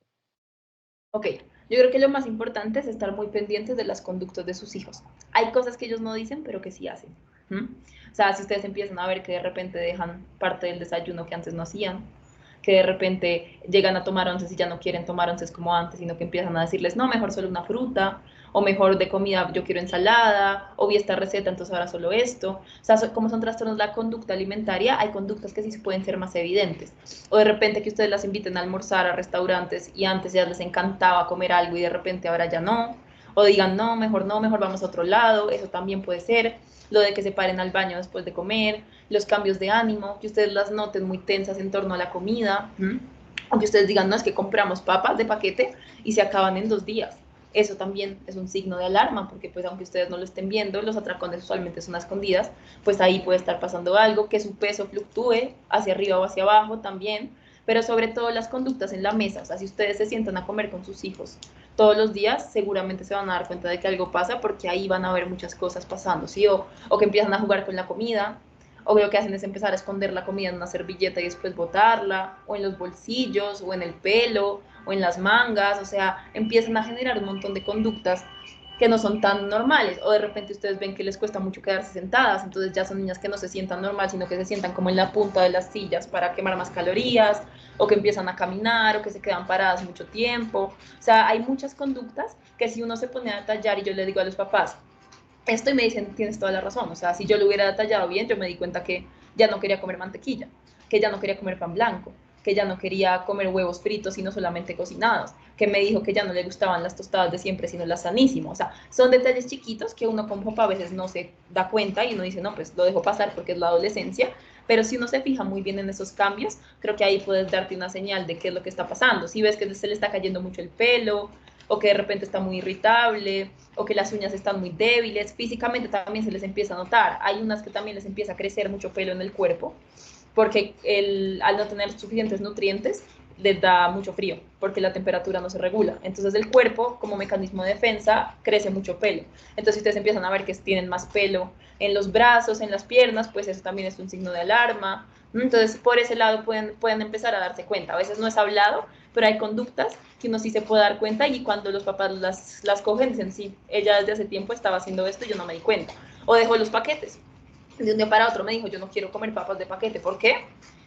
Speaker 1: Ok, yo creo que lo más importante es estar muy pendientes de las conductas de sus hijos. Hay cosas que ellos no dicen, pero que sí hacen. ¿Mm? O sea, si ustedes empiezan a ver que de repente dejan parte del desayuno que antes no hacían, que de repente llegan a tomar onces y ya no quieren tomar onces como antes, sino que empiezan a decirles, no, mejor solo una fruta, o mejor de comida yo quiero ensalada, o vi esta receta, entonces ahora solo esto. O sea, como son trastornos de la conducta alimentaria, hay conductas que sí pueden ser más evidentes. O de repente que ustedes las inviten a almorzar a restaurantes y antes ya les encantaba comer algo y de repente ahora ya no. O digan, no, mejor vamos a otro lado, eso también puede ser. Lo de que se paren al baño después de comer, los cambios de ánimo, que ustedes las noten muy tensas en torno a la comida. O que ustedes digan, no, es que compramos papas de paquete y se acaban en 2 días. Eso también es un signo de alarma, porque pues aunque ustedes no lo estén viendo, los atracones usualmente son a escondidas, pues ahí puede estar pasando algo, que su peso fluctúe hacia arriba o hacia abajo también, pero sobre todo las conductas en la mesa. O sea, si ustedes se sientan a comer con sus hijos todos los días, seguramente se van a dar cuenta de que algo pasa, porque ahí van a ver muchas cosas pasando, ¿sí? O que empiezan a jugar con la comida, o lo que hacen es empezar a esconder la comida en una servilleta y después botarla, o en los bolsillos, o en el pelo, o en las mangas. O sea, empiezan a generar un montón de conductas que no son tan normales, o de repente ustedes ven que les cuesta mucho quedarse sentadas, entonces ya son niñas que no se sientan normal, sino que se sientan como en la punta de las sillas para quemar más calorías, o que empiezan a caminar, o que se quedan paradas mucho tiempo. O sea, hay muchas conductas que si uno se pone a detallar, y yo le digo a los papás esto, y me dicen, tienes toda la razón. O sea, si yo lo hubiera detallado bien, yo me di cuenta que ya no quería comer mantequilla, que ya no quería comer pan blanco, que ya no quería comer huevos fritos, sino solamente cocinados, que me dijo que ya no le gustaban las tostadas de siempre, sino las sanísimas. O sea, son detalles chiquitos que uno como papá a veces no se da cuenta y uno dice, no, pues lo dejo pasar porque es la adolescencia, pero si uno se fija muy bien en esos cambios, creo que ahí puedes darte una señal de qué es lo que está pasando. Si ves que se le está cayendo mucho el pelo, o que de repente está muy irritable, o que las uñas están muy débiles, físicamente también se les empieza a notar. Hay unas que también les empieza a crecer mucho pelo en el cuerpo, porque al no tener suficientes nutrientes, les da mucho frío, porque la temperatura no se regula. Entonces el cuerpo, como mecanismo de defensa, crece mucho pelo. Entonces si ustedes empiezan a ver que tienen más pelo en los brazos, en las piernas, pues eso también es un signo de alarma. Entonces por ese lado pueden empezar a darse cuenta. A veces no es hablado, pero hay conductas que uno sí se puede dar cuenta, y cuando los papás las cogen dicen, sí, ella desde hace tiempo estaba haciendo esto y yo no me di cuenta. O dejó los paquetes. De un día para otro me dijo, yo no quiero comer papas de paquete. ¿Por qué?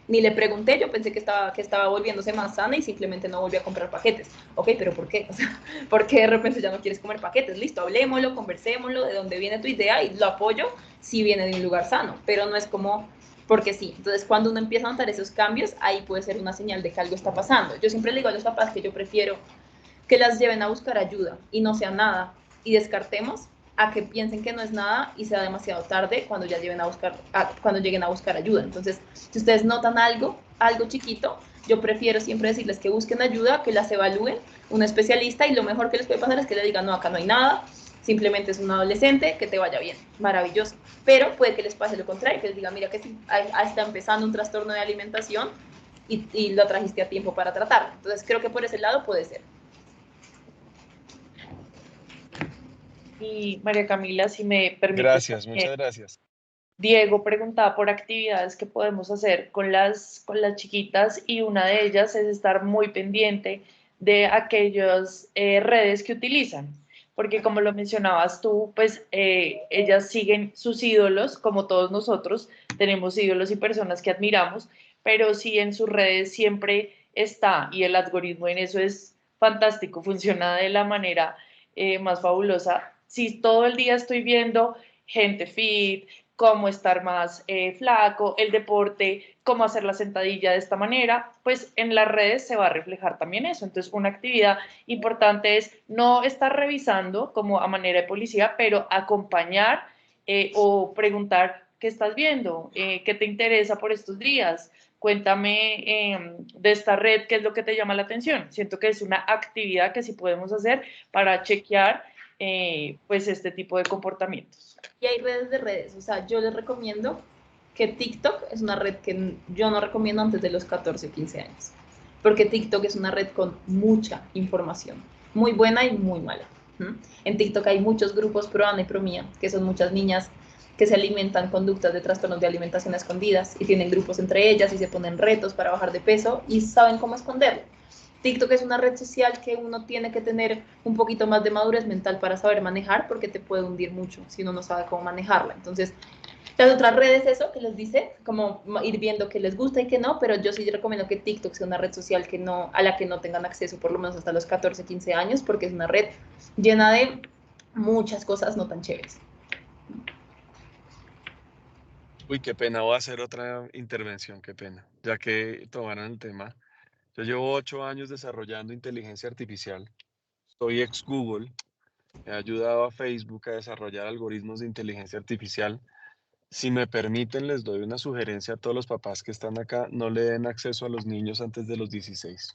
Speaker 1: Ni le pregunté, yo pensé que estaba volviéndose más sana y simplemente no volví a comprar paquetes. Ok, pero ¿por qué? O sea, ¿por qué de repente ya no quieres comer paquetes? Listo, hablemoslo, conversémoslo, de dónde viene tu idea y lo apoyo si viene de un lugar sano, pero no es como porque sí. Entonces, cuando uno empieza a notar esos cambios, ahí puede ser una señal de que algo está pasando. Yo siempre le digo a los papás que yo prefiero que las lleven a buscar ayuda y no sea nada y descartemos a que piensen que no es nada y sea demasiado tarde cuando ya cuando lleguen a buscar ayuda. Entonces, si ustedes notan algo chiquito, yo prefiero siempre decirles que busquen ayuda, que las evalúen un especialista y lo mejor que les puede pasar es que le digan, no, acá no hay nada, simplemente es un adolescente, que te vaya bien, maravilloso. Pero puede que les pase lo contrario, que les diga, mira que sí, está empezando un trastorno de alimentación y lo trajiste a tiempo para tratarlo. Entonces, creo que por ese lado puede ser.
Speaker 3: Y María Camila, si me permites
Speaker 4: Gracias,
Speaker 3: también,
Speaker 4: muchas gracias.
Speaker 3: Diego preguntaba por actividades que podemos hacer con con las chiquitas y una de ellas es estar muy pendiente de aquellas redes que utilizan, porque como lo mencionabas tú, pues ellas siguen sus ídolos, como todos nosotros, tenemos ídolos y personas que admiramos, pero sí en sus redes siempre está y el algoritmo en eso es fantástico, funciona de la manera más fabulosa. Si todo el día estoy viendo gente fit, cómo estar más flaco, el deporte, cómo hacer la sentadilla de esta manera, pues en las redes se va a reflejar también eso. Entonces, una actividad importante es no estar revisando como a manera de policía, pero acompañar o preguntar qué estás viendo, qué te interesa por estos días. Cuéntame de esta red, qué es lo que te llama la atención. Siento que es una actividad que sí podemos hacer para chequear pues este tipo de comportamientos.
Speaker 1: Y hay redes, o sea, yo les recomiendo que TikTok es una red que yo no recomiendo antes de los 14 o 15 años, porque TikTok es una red con mucha información, muy buena y muy mala. En TikTok hay muchos grupos pro Ana y pro Mía, que son muchas niñas que se alimentan conductas de trastornos de alimentación escondidas y tienen grupos entre ellas y se ponen retos para bajar de peso y saben cómo esconderlo. TikTok es una red social que uno tiene que tener un poquito más de madurez mental para saber manejar porque te puede hundir mucho si uno no sabe cómo manejarla. Entonces, las otras redes, eso que les dice, como ir viendo qué les gusta y qué no, pero yo sí recomiendo que TikTok sea una red social que no, a la que no tengan acceso por lo menos hasta los 14, 15 años, porque es una red llena de muchas cosas no tan chéveres.
Speaker 4: Uy, qué pena, voy a hacer otra intervención, qué pena, ya que tomaron el tema. Yo llevo 8 años desarrollando inteligencia artificial. Soy ex Google. He ayudado a Facebook a desarrollar algoritmos de inteligencia artificial. Si me permiten, les doy una sugerencia a todos los papás que están acá, no le den acceso a los niños antes de los 16.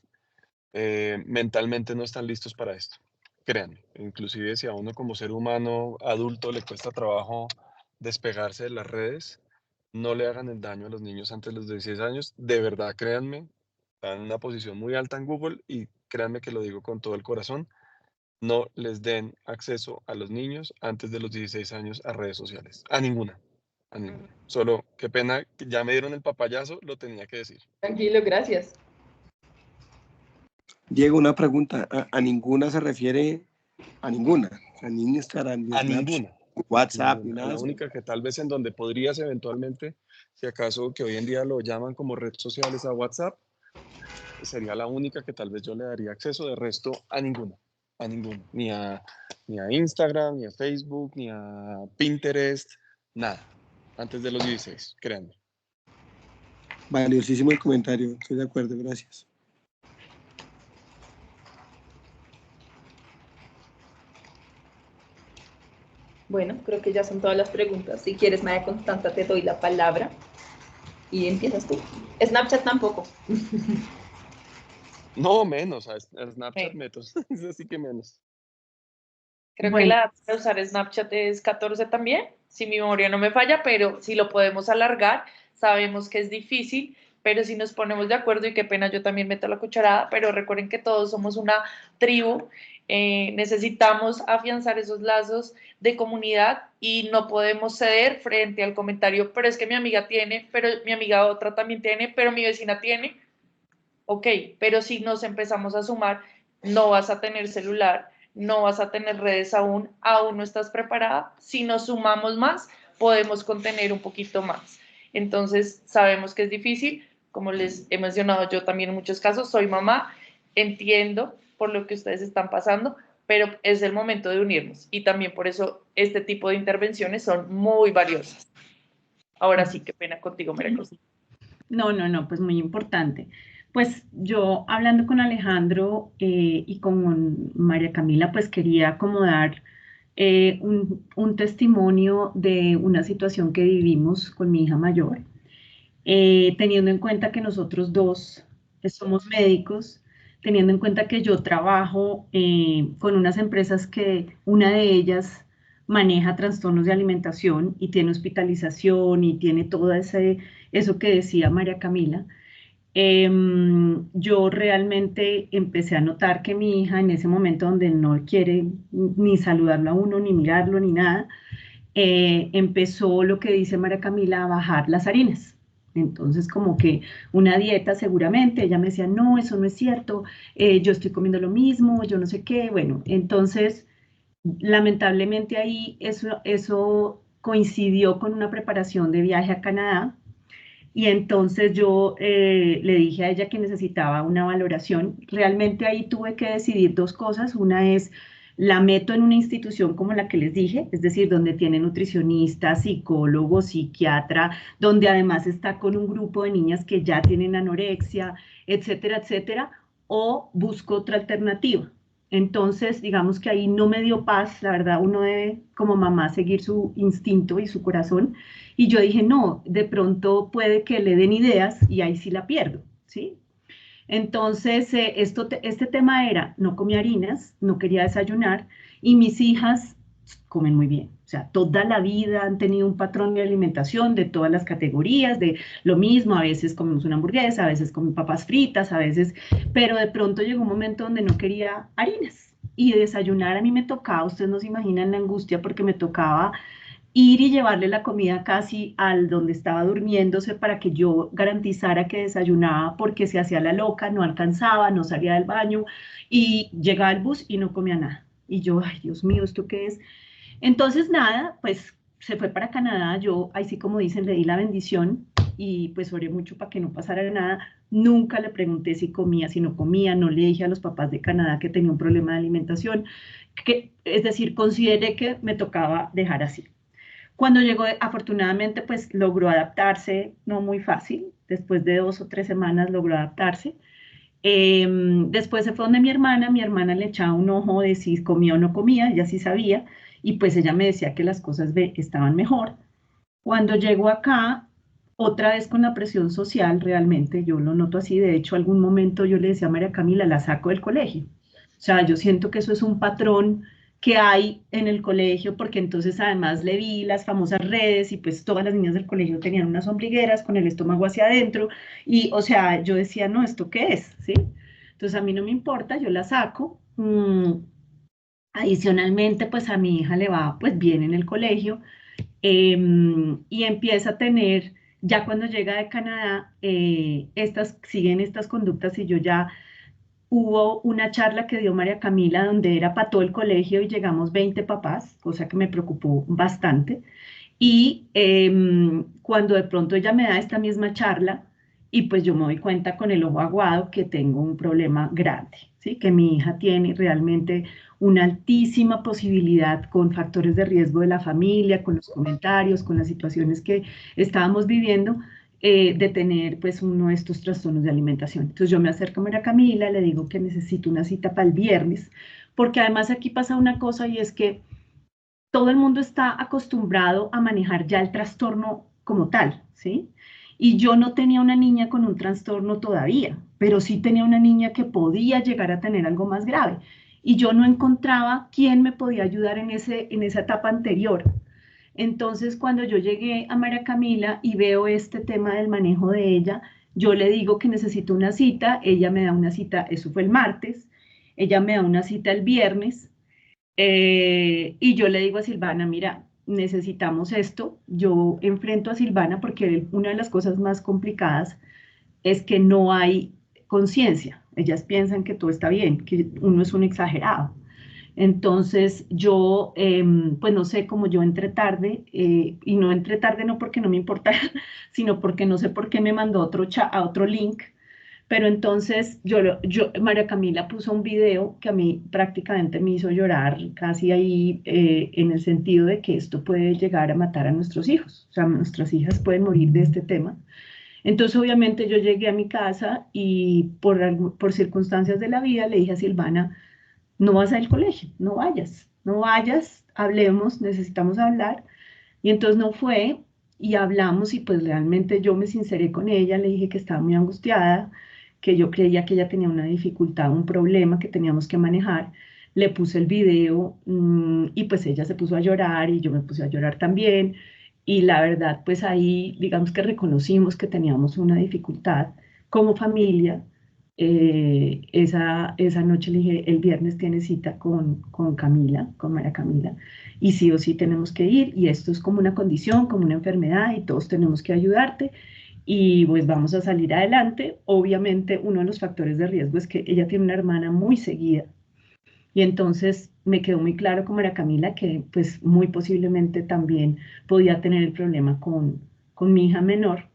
Speaker 4: Mentalmente no están listos para esto, créanme. Inclusive si a uno como ser humano adulto le cuesta trabajo despegarse de las redes, no le hagan el daño a los niños antes de los 16 años. De verdad, créanme, están en una posición muy alta en Google y créanme que lo digo con todo el corazón. No les den acceso a los niños antes de los 16 años a redes sociales. A ninguna. A ninguna. Solo, qué pena, que ya me dieron el papayazo, lo tenía que decir.
Speaker 1: Tranquilo, gracias.
Speaker 5: Diego, una pregunta. ¿A ninguna se refiere a ninguna? O sea, ni Instagram, ni
Speaker 4: A
Speaker 5: Snapchat,
Speaker 4: ninguna.
Speaker 5: ni WhatsApp, ni
Speaker 4: Ninguna. A
Speaker 5: nada de
Speaker 4: la
Speaker 5: eso.
Speaker 4: única que tal vez en donde podrías eventualmente, si acaso que hoy en día lo llaman como red social es a WhatsApp, sería la única que tal vez yo le daría acceso. De resto, a ninguna. A ninguna. Ni a Instagram, ni a Facebook, ni a Pinterest, nada. Antes de los 16, créanme.
Speaker 5: Valiosísimo el comentario. Estoy de acuerdo, gracias.
Speaker 1: Bueno, creo que ya son todas las preguntas. Si quieres, María Constanza, te doy la palabra y empiezas tú. Snapchat tampoco.
Speaker 4: No, menos. A Snapchat
Speaker 3: Sí.
Speaker 4: metos. Es así que menos.
Speaker 3: Creo que
Speaker 2: Bueno,
Speaker 3: la edad para usar Snapchat es 14 también, si mi memoria no me falla, pero si lo podemos alargar, sabemos que es difícil, pero si nos ponemos de acuerdo, y qué pena, yo también meto la cucharada, pero recuerden que todos somos una tribu, necesitamos afianzar esos lazos de comunidad y no podemos ceder frente al comentario, pero es que mi amiga tiene, pero mi amiga otra también tiene, pero mi vecina tiene. Ok, pero si nos empezamos a sumar, no vas a tener celular, no vas a tener redes aún no estás preparada. Si nos sumamos más, podemos contener un poquito más. Entonces, sabemos que es difícil, como les he mencionado yo también en muchos casos, soy mamá, entiendo por lo que ustedes están pasando, pero es el momento de unirnos y también por eso este tipo de intervenciones son muy valiosas. Ahora sí, qué pena contigo, María Cruz.
Speaker 6: No, pues muy importante. Pues yo hablando con Alejandro y con María Camila, pues quería como dar un testimonio de una situación que vivimos con mi hija mayor, teniendo en cuenta que nosotros dos somos médicos, teniendo en cuenta que yo trabajo con unas empresas que una de ellas maneja trastornos de alimentación y tiene hospitalización y tiene todo eso que decía María Camila. Yo realmente empecé a notar que mi hija en ese momento donde no quiere ni saludarlo a uno, ni mirarlo, ni nada, empezó lo que dice María Camila, a bajar las harinas. Entonces, como que una dieta seguramente, ella me decía, no, eso no es cierto, yo estoy comiendo lo mismo, yo no sé qué, bueno, entonces, lamentablemente ahí eso coincidió con una preparación de viaje a Canadá, y entonces yo le dije a ella que necesitaba una valoración. Realmente ahí tuve que decidir dos cosas. Una es, la meto en una institución como la que les dije, es decir, donde tiene nutricionista, psicólogo, psiquiatra, donde además está con un grupo de niñas que ya tienen anorexia, etcétera, etcétera, o busco otra alternativa. Entonces, digamos que ahí no me dio paz, la verdad, uno debe como mamá seguir su instinto y su corazón, y yo dije, no, de pronto puede que le den ideas y ahí sí la pierdo, ¿sí? Entonces, este tema era, no comía harinas, no quería desayunar, y mis hijas comen muy bien. O sea, toda la vida han tenido un patrón de alimentación de todas las categorías, de lo mismo, a veces comemos una hamburguesa, a veces comen papas fritas, a veces, pero de pronto llegó un momento donde no quería harinas. Y desayunar a mí me tocaba, ustedes no se imaginan la angustia, porque me tocaba ir y llevarle la comida casi al donde estaba durmiéndose para que yo garantizara que desayunaba, porque se hacía la loca, no alcanzaba, no salía del baño y llegaba al bus y no comía nada. Y yo, ay, Dios mío, ¿esto qué es? Entonces, nada, pues se fue para Canadá, yo ahí sí como dicen, le di la bendición y pues oré mucho para que no pasara nada. Nunca le pregunté si comía, si no comía, no le dije a los papás de Canadá que tenía un problema de alimentación, es decir, consideré que me tocaba dejar así. Cuando llegó, afortunadamente, pues logró adaptarse, no muy fácil, después de 2 o 3 semanas logró adaptarse. Después se fue donde mi hermana le echaba un ojo de si comía o no comía, ella sí sabía, y pues ella me decía que las cosas estaban mejor. Cuando llegó acá, otra vez con la presión social, realmente, yo lo noto así, de hecho, algún momento yo le decía a María Camila, la saco del colegio. O sea, yo siento que eso es un patrón que hay en el colegio, porque entonces además le vi las famosas redes y pues todas las niñas del colegio tenían unas ombligueras con el estómago hacia adentro y, o sea, yo decía, no, ¿esto qué es? ¿Sí? Entonces a mí no me importa, yo la saco. Adicionalmente, pues a mi hija le va pues bien en el colegio, y empieza a tener, ya cuando llega de Canadá, siguen estas conductas y yo ya hubo una charla que dio María Camila donde era para todo el colegio y llegamos 20 papás, cosa que me preocupó bastante. Y cuando de pronto ella me da esta misma charla y pues yo me doy cuenta con el ojo aguado que tengo un problema grande, ¿sí? Que mi hija tiene realmente una altísima posibilidad con factores de riesgo de la familia, con los comentarios, con las situaciones que estábamos viviendo, de tener pues uno de estos trastornos de alimentación. Entonces yo me acerco a María Camila, le digo que necesito una cita para el viernes, porque además aquí pasa una cosa y es que todo el mundo está acostumbrado a manejar ya el trastorno como tal, ¿sí? Y yo no tenía una niña con un trastorno todavía, pero sí tenía una niña que podía llegar a tener algo más grave. Y yo no encontraba quién me podía ayudar en esa etapa anterior. Entonces, cuando yo llegué a María Camila y veo este tema del manejo de ella, yo le digo que necesito una cita, ella me da una cita, eso fue el martes, ella me da una cita el viernes, y yo le digo a Silvana, mira, necesitamos esto. Yo enfrento a Silvana porque una de las cosas más complicadas es que no hay conciencia. Ellas piensan que todo está bien, que uno es un exagerado. Entonces yo, pues no sé, como yo entré tarde, y no entré tarde no porque no me importara, sino porque no sé por qué me mandó a otro link. Pero entonces María Camila puso un video que a mí prácticamente me hizo llorar casi ahí, en el sentido de que esto puede llegar a matar a nuestros hijos. O sea, nuestras hijas pueden morir de este tema. Entonces, obviamente, yo llegué a mi casa y por circunstancias de la vida le dije a Silvana, no vas al colegio, no vayas, no vayas, hablemos, necesitamos hablar. Y entonces no fue y hablamos y pues realmente yo me sinceré con ella, le dije que estaba muy angustiada, que yo creía que ella tenía una dificultad, un problema que teníamos que manejar. Le puse el video, y pues ella se puso a llorar y yo me puse a llorar también. Y la verdad, pues ahí digamos que reconocimos que teníamos una dificultad como familia. Esa noche le dije, el viernes tiene cita con Camila, con María Camila, y sí o sí tenemos que ir, y esto es como una condición, como una enfermedad, y todos tenemos que ayudarte, y pues vamos a salir adelante. Obviamente uno de los factores de riesgo es que ella tiene una hermana muy seguida, y entonces me quedó muy claro con María Camila que pues muy posiblemente también podía tener el problema con mi hija menor.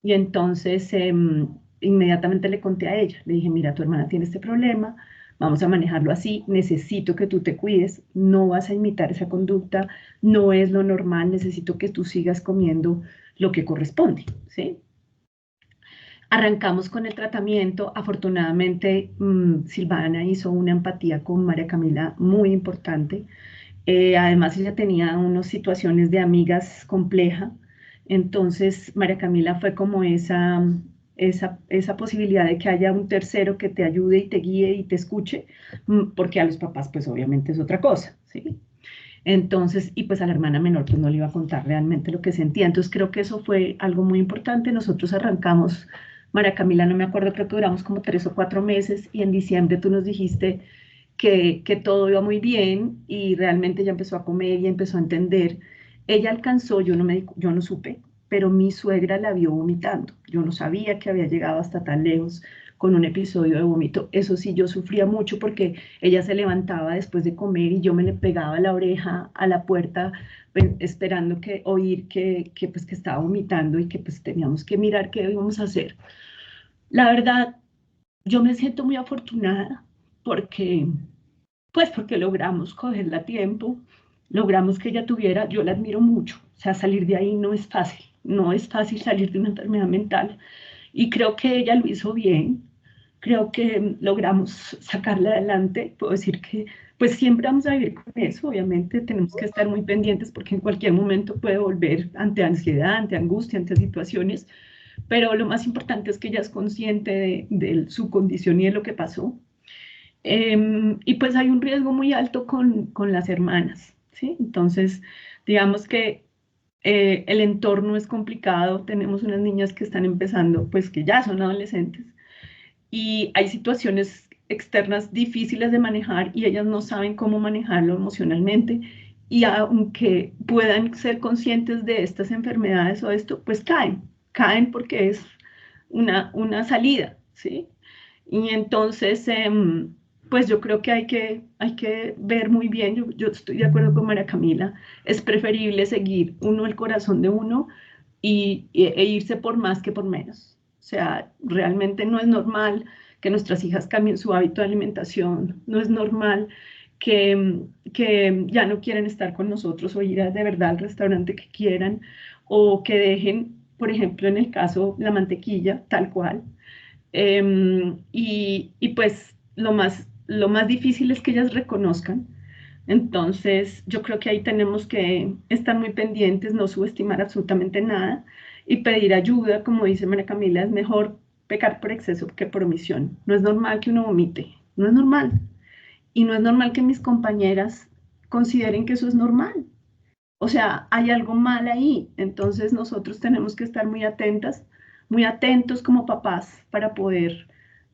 Speaker 6: Y entonces inmediatamente le conté a ella, le dije, mira, tu hermana tiene este problema, vamos a manejarlo así, necesito que tú te cuides, no vas a imitar esa conducta, no es lo normal, necesito que tú sigas comiendo lo que corresponde, ¿sí? Arrancamos con el tratamiento. Afortunadamente, Silvana hizo una empatía con María Camila muy importante. Además, ella tenía unas situaciones de amigas complejas. Entonces, María Camila fue como esa posibilidad de que haya un tercero que te ayude y te guíe y te escuche, porque a los papás, pues obviamente es otra cosa, ¿sí? Entonces, y pues a la hermana menor, pues no le iba a contar realmente lo que sentía. Entonces, creo que eso fue algo muy importante. Nosotros arrancamos, María Camila, no me acuerdo, creo que duramos como 3 o 4 meses, y en diciembre tú nos dijiste que todo iba muy bien y realmente ella empezó a comer y empezó a entender. Ella alcanzó, yo no supe, pero mi suegra la vio vomitando. Yo no sabía que había llegado hasta tan lejos con un episodio de vómito. Eso sí, yo sufría mucho porque ella se levantaba después de comer y yo me le pegaba la oreja a la puerta, esperando oír pues, que estaba vomitando y que pues teníamos que mirar qué íbamos a hacer. La verdad, yo me siento muy afortunada porque porque logramos cogerla a tiempo, logramos que ella tuviera, yo la admiro mucho, o sea, salir de ahí no es fácil, no es fácil salir de una enfermedad mental, y creo que ella lo hizo bien, creo que logramos sacarla adelante. Puedo decir que pues siempre vamos a vivir con eso, obviamente tenemos que estar muy pendientes porque en cualquier momento puede volver ante ansiedad, ante angustia, ante situaciones, pero lo más importante es que ella es consciente de su condición y de lo que pasó. Y pues hay un riesgo muy alto con las hermanas, ¿sí? Entonces, digamos que el entorno es complicado, tenemos unas niñas que están empezando, pues que ya son adolescentes, y hay situaciones externas difíciles de manejar y ellas no saben cómo manejarlo emocionalmente, y aunque puedan ser conscientes de estas enfermedades o esto, pues caen porque es una salida, ¿sí? Y entonces, pues yo creo que hay que ver muy bien, yo estoy de acuerdo con María Camila, es preferible seguir uno el corazón de uno e irse por más que por menos. O sea, realmente no es normal que nuestras hijas cambien su hábito de alimentación, no es normal que ya no quieren estar con nosotros o ir de verdad al restaurante que quieran, o que dejen, por ejemplo, en el caso, la mantequilla, tal cual. Y pues lo más difícil es que ellas reconozcan. Entonces, yo creo que ahí tenemos que estar muy pendientes, no subestimar absolutamente nada y pedir ayuda. Como dice María Camila, es mejor pecar por exceso que por omisión. No es normal que uno vomite, no es normal. Y no es normal que mis compañeras consideren que eso es normal. O sea, hay algo mal ahí. Entonces, nosotros tenemos que estar muy atentas, muy atentos como papás para poder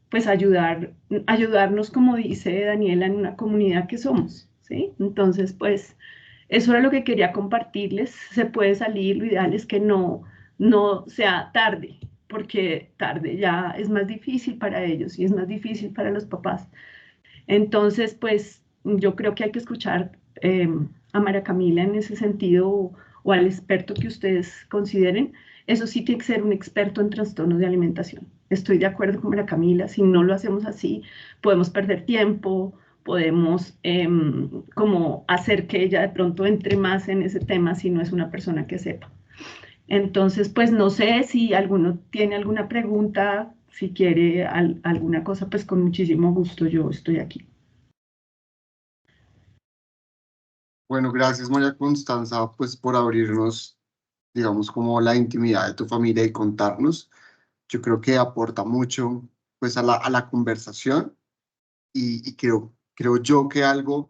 Speaker 6: pues ayudarnos, como dice Daniela, en una comunidad que somos, ¿sí? Entonces, pues, eso era lo que quería compartirles. Se puede salir, lo ideal es que no sea tarde, porque tarde ya es más difícil para ellos y es más difícil para los papás. Entonces, pues, yo creo que hay que escuchar a María Camila en ese sentido o al experto que ustedes consideren. Eso sí tiene que ser un experto en trastornos de alimentación. Estoy de acuerdo con María Camila, si no lo hacemos así, podemos perder tiempo, podemos como hacer que ella de pronto entre más en ese tema si no es una persona que sepa. Entonces, pues no sé si alguno tiene alguna pregunta, si quiere alguna cosa, pues con muchísimo gusto yo estoy aquí.
Speaker 7: Bueno, gracias María Constanza, pues por abrirnos, digamos, como la intimidad de tu familia y contarnos. Yo creo que aporta mucho, pues, a la conversación y creo yo que algo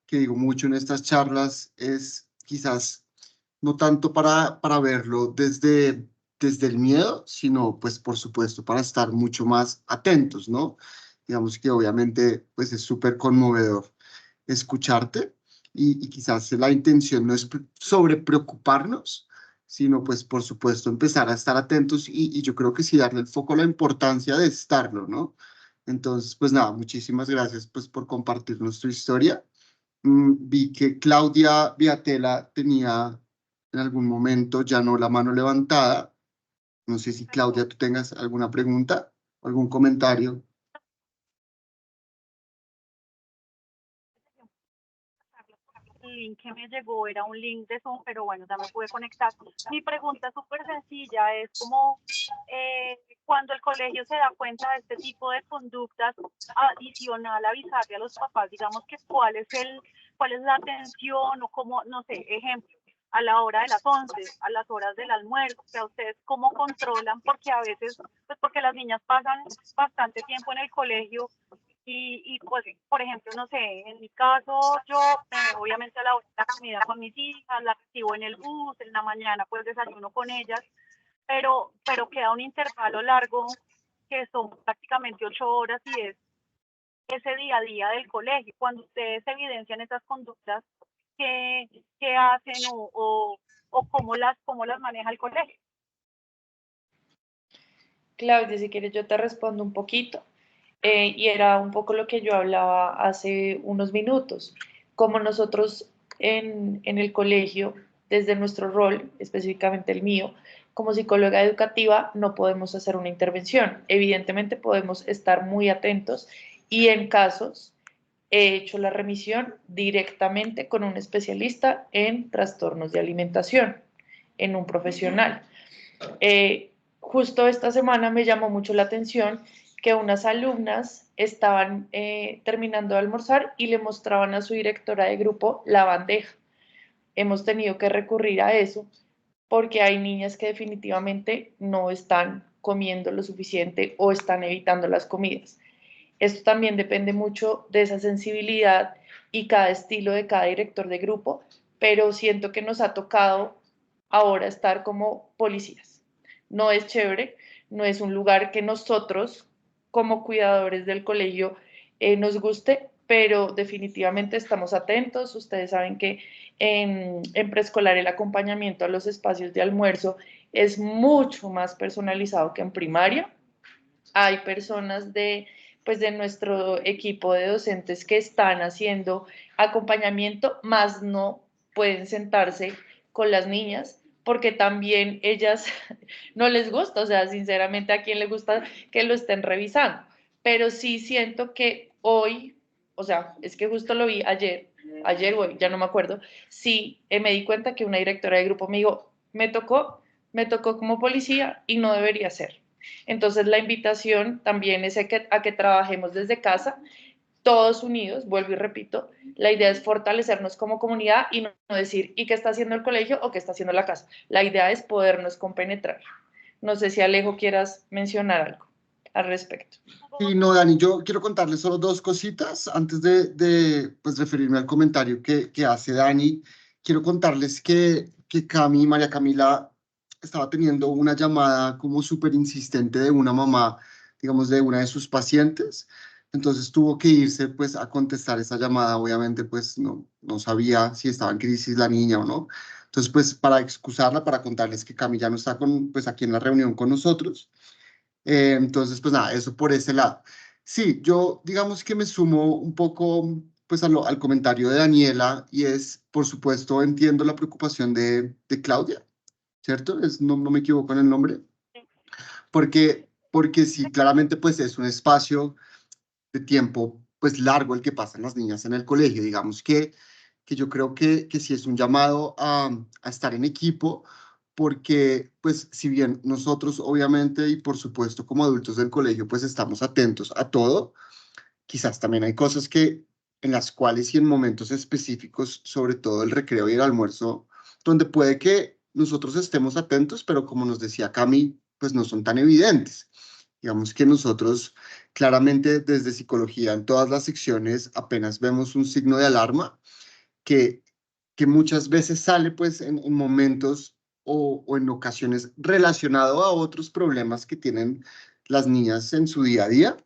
Speaker 7: que digo mucho en estas charlas es quizás no tanto para verlo desde el miedo, sino, pues, por supuesto, para estar mucho más atentos, ¿no? Digamos que obviamente, pues, es súper conmovedor escucharte y quizás la intención no es sobre preocuparnos, sino pues por supuesto empezar a estar atentos y yo creo que sí darle el foco a la importancia de estarlo, ¿no? Entonces, pues nada, muchísimas gracias pues por compartirnos tu historia. Vi que Claudia Viatela tenía en algún momento ya no la mano levantada. No sé si Claudia, tú tengas alguna pregunta o algún comentario.
Speaker 8: El link que me llegó era un link de Zoom, pero bueno, ya me pude conectar. Mi pregunta es súper sencilla, es como cuando el colegio se da cuenta de este tipo de conductas, adicional avisarle a los papás, digamos que cuál es la atención o cómo, no sé, ejemplo, a la hora de las 11, a las horas del almuerzo, que a ustedes cómo controlan, porque a veces, pues porque las niñas pasan bastante tiempo en el colegio. Y pues, por ejemplo, no sé, en mi caso, yo obviamente a la hora de la comida con mis hijas, las recibo en el bus, en la mañana pues desayuno con ellas, pero queda un intervalo largo que son prácticamente 8 horas y es ese día a día del colegio. Cuando ustedes evidencian esas conductas, ¿qué hacen o cómo las maneja el colegio?
Speaker 3: Claudia, si quieres yo te respondo un poquito. Y era un poco lo que yo hablaba hace unos minutos, como nosotros en el colegio, desde nuestro rol, específicamente el mío, como psicóloga educativa, no podemos hacer una intervención. Evidentemente podemos estar muy atentos y en casos he hecho la remisión directamente con un especialista en trastornos de alimentación, en un profesional. Justo esta semana me llamó mucho la atención que unas alumnas estaban terminando de almorzar y le mostraban a su directora de grupo la bandeja. Hemos tenido que recurrir a eso porque hay niñas que definitivamente no están comiendo lo suficiente o están evitando las comidas. Esto también depende mucho de esa sensibilidad y cada estilo de cada director de grupo, pero siento que nos ha tocado ahora estar como policías. No es chévere, no es un lugar que nosotros como cuidadores del colegio nos guste, pero definitivamente estamos atentos. Ustedes saben que en preescolar el acompañamiento a los espacios de almuerzo es mucho más personalizado que en primaria. Hay personas de nuestro equipo de docentes que están haciendo acompañamiento, más no pueden sentarse con las niñas porque también ellas no les gusta, o sea, sinceramente a quién le gusta que lo estén revisando, pero sí siento que hoy, o sea, es que justo lo vi ayer o hoy, ya no me acuerdo, sí me di cuenta que una directora de grupo me dijo, me tocó como policía y no debería ser. Entonces la invitación también es a que trabajemos desde casa, todos unidos, vuelvo y repito, la idea es fortalecernos como comunidad y no decir, ¿y qué está haciendo el colegio o qué está haciendo la casa? La idea es podernos compenetrar. No sé si Alejo quieras mencionar algo al respecto.
Speaker 7: Sí, no, Dani, yo quiero contarles solo dos cositas antes de pues, referirme al comentario que hace Dani. Quiero contarles que María Camila estaba teniendo una llamada como súper insistente de una mamá, digamos, de una de sus pacientes. Entonces tuvo que irse pues a contestar esa llamada. Obviamente pues no sabía si estaba en crisis la niña o no. Entonces pues para excusarla, para contarles que Camila no está pues aquí en la reunión con nosotros. Entonces, pues nada, eso por ese lado. Sí, yo digamos que me sumo un poco pues al comentario de Daniela, y es, por supuesto, entiendo la preocupación de Claudia, ¿cierto? No me equivoco en el nombre, porque sí, claramente pues es un espacio de tiempo pues largo el que pasan las niñas en el colegio. Digamos que yo creo que sí es un llamado a estar en equipo, porque pues si bien nosotros obviamente y por supuesto como adultos del colegio pues estamos atentos a todo, quizás también hay cosas en las cuales y en momentos específicos, sobre todo el recreo y el almuerzo, donde puede que nosotros estemos atentos, pero como nos decía Cami, pues no son tan evidentes. Digamos que nosotros claramente desde psicología en todas las secciones apenas vemos un signo de alarma que, que muchas veces sale pues en momentos o en ocasiones relacionado a otros problemas que tienen las niñas en su día a día,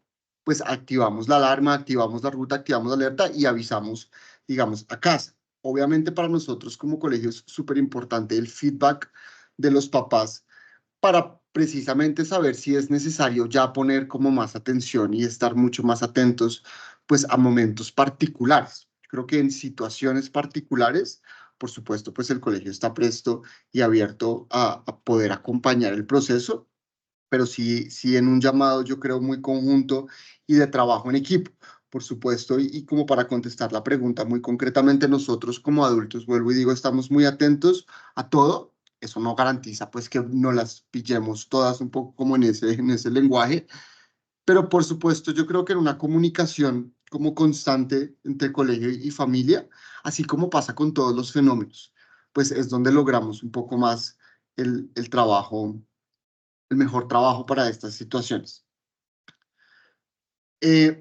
Speaker 7: pues activamos la alarma, activamos la ruta, activamos la alerta y avisamos, digamos, a casa. Obviamente para nosotros como colegio es súper importante el feedback de los papás para precisamente saber si es necesario ya poner como más atención y estar mucho más atentos pues a momentos particulares. Creo que en situaciones particulares, por supuesto, pues el colegio está presto y abierto a poder acompañar el proceso, pero sí en un llamado yo creo muy conjunto y de trabajo en equipo. Por supuesto, y como para contestar la pregunta muy concretamente, nosotros como adultos, vuelvo y digo, estamos muy atentos a todo. Eso no garantiza pues que no las pillemos todas un poco como en ese lenguaje, pero por supuesto yo creo que en una comunicación como constante entre colegio y familia, así como pasa con todos los fenómenos, pues es donde logramos un poco más el trabajo, el mejor trabajo para estas situaciones.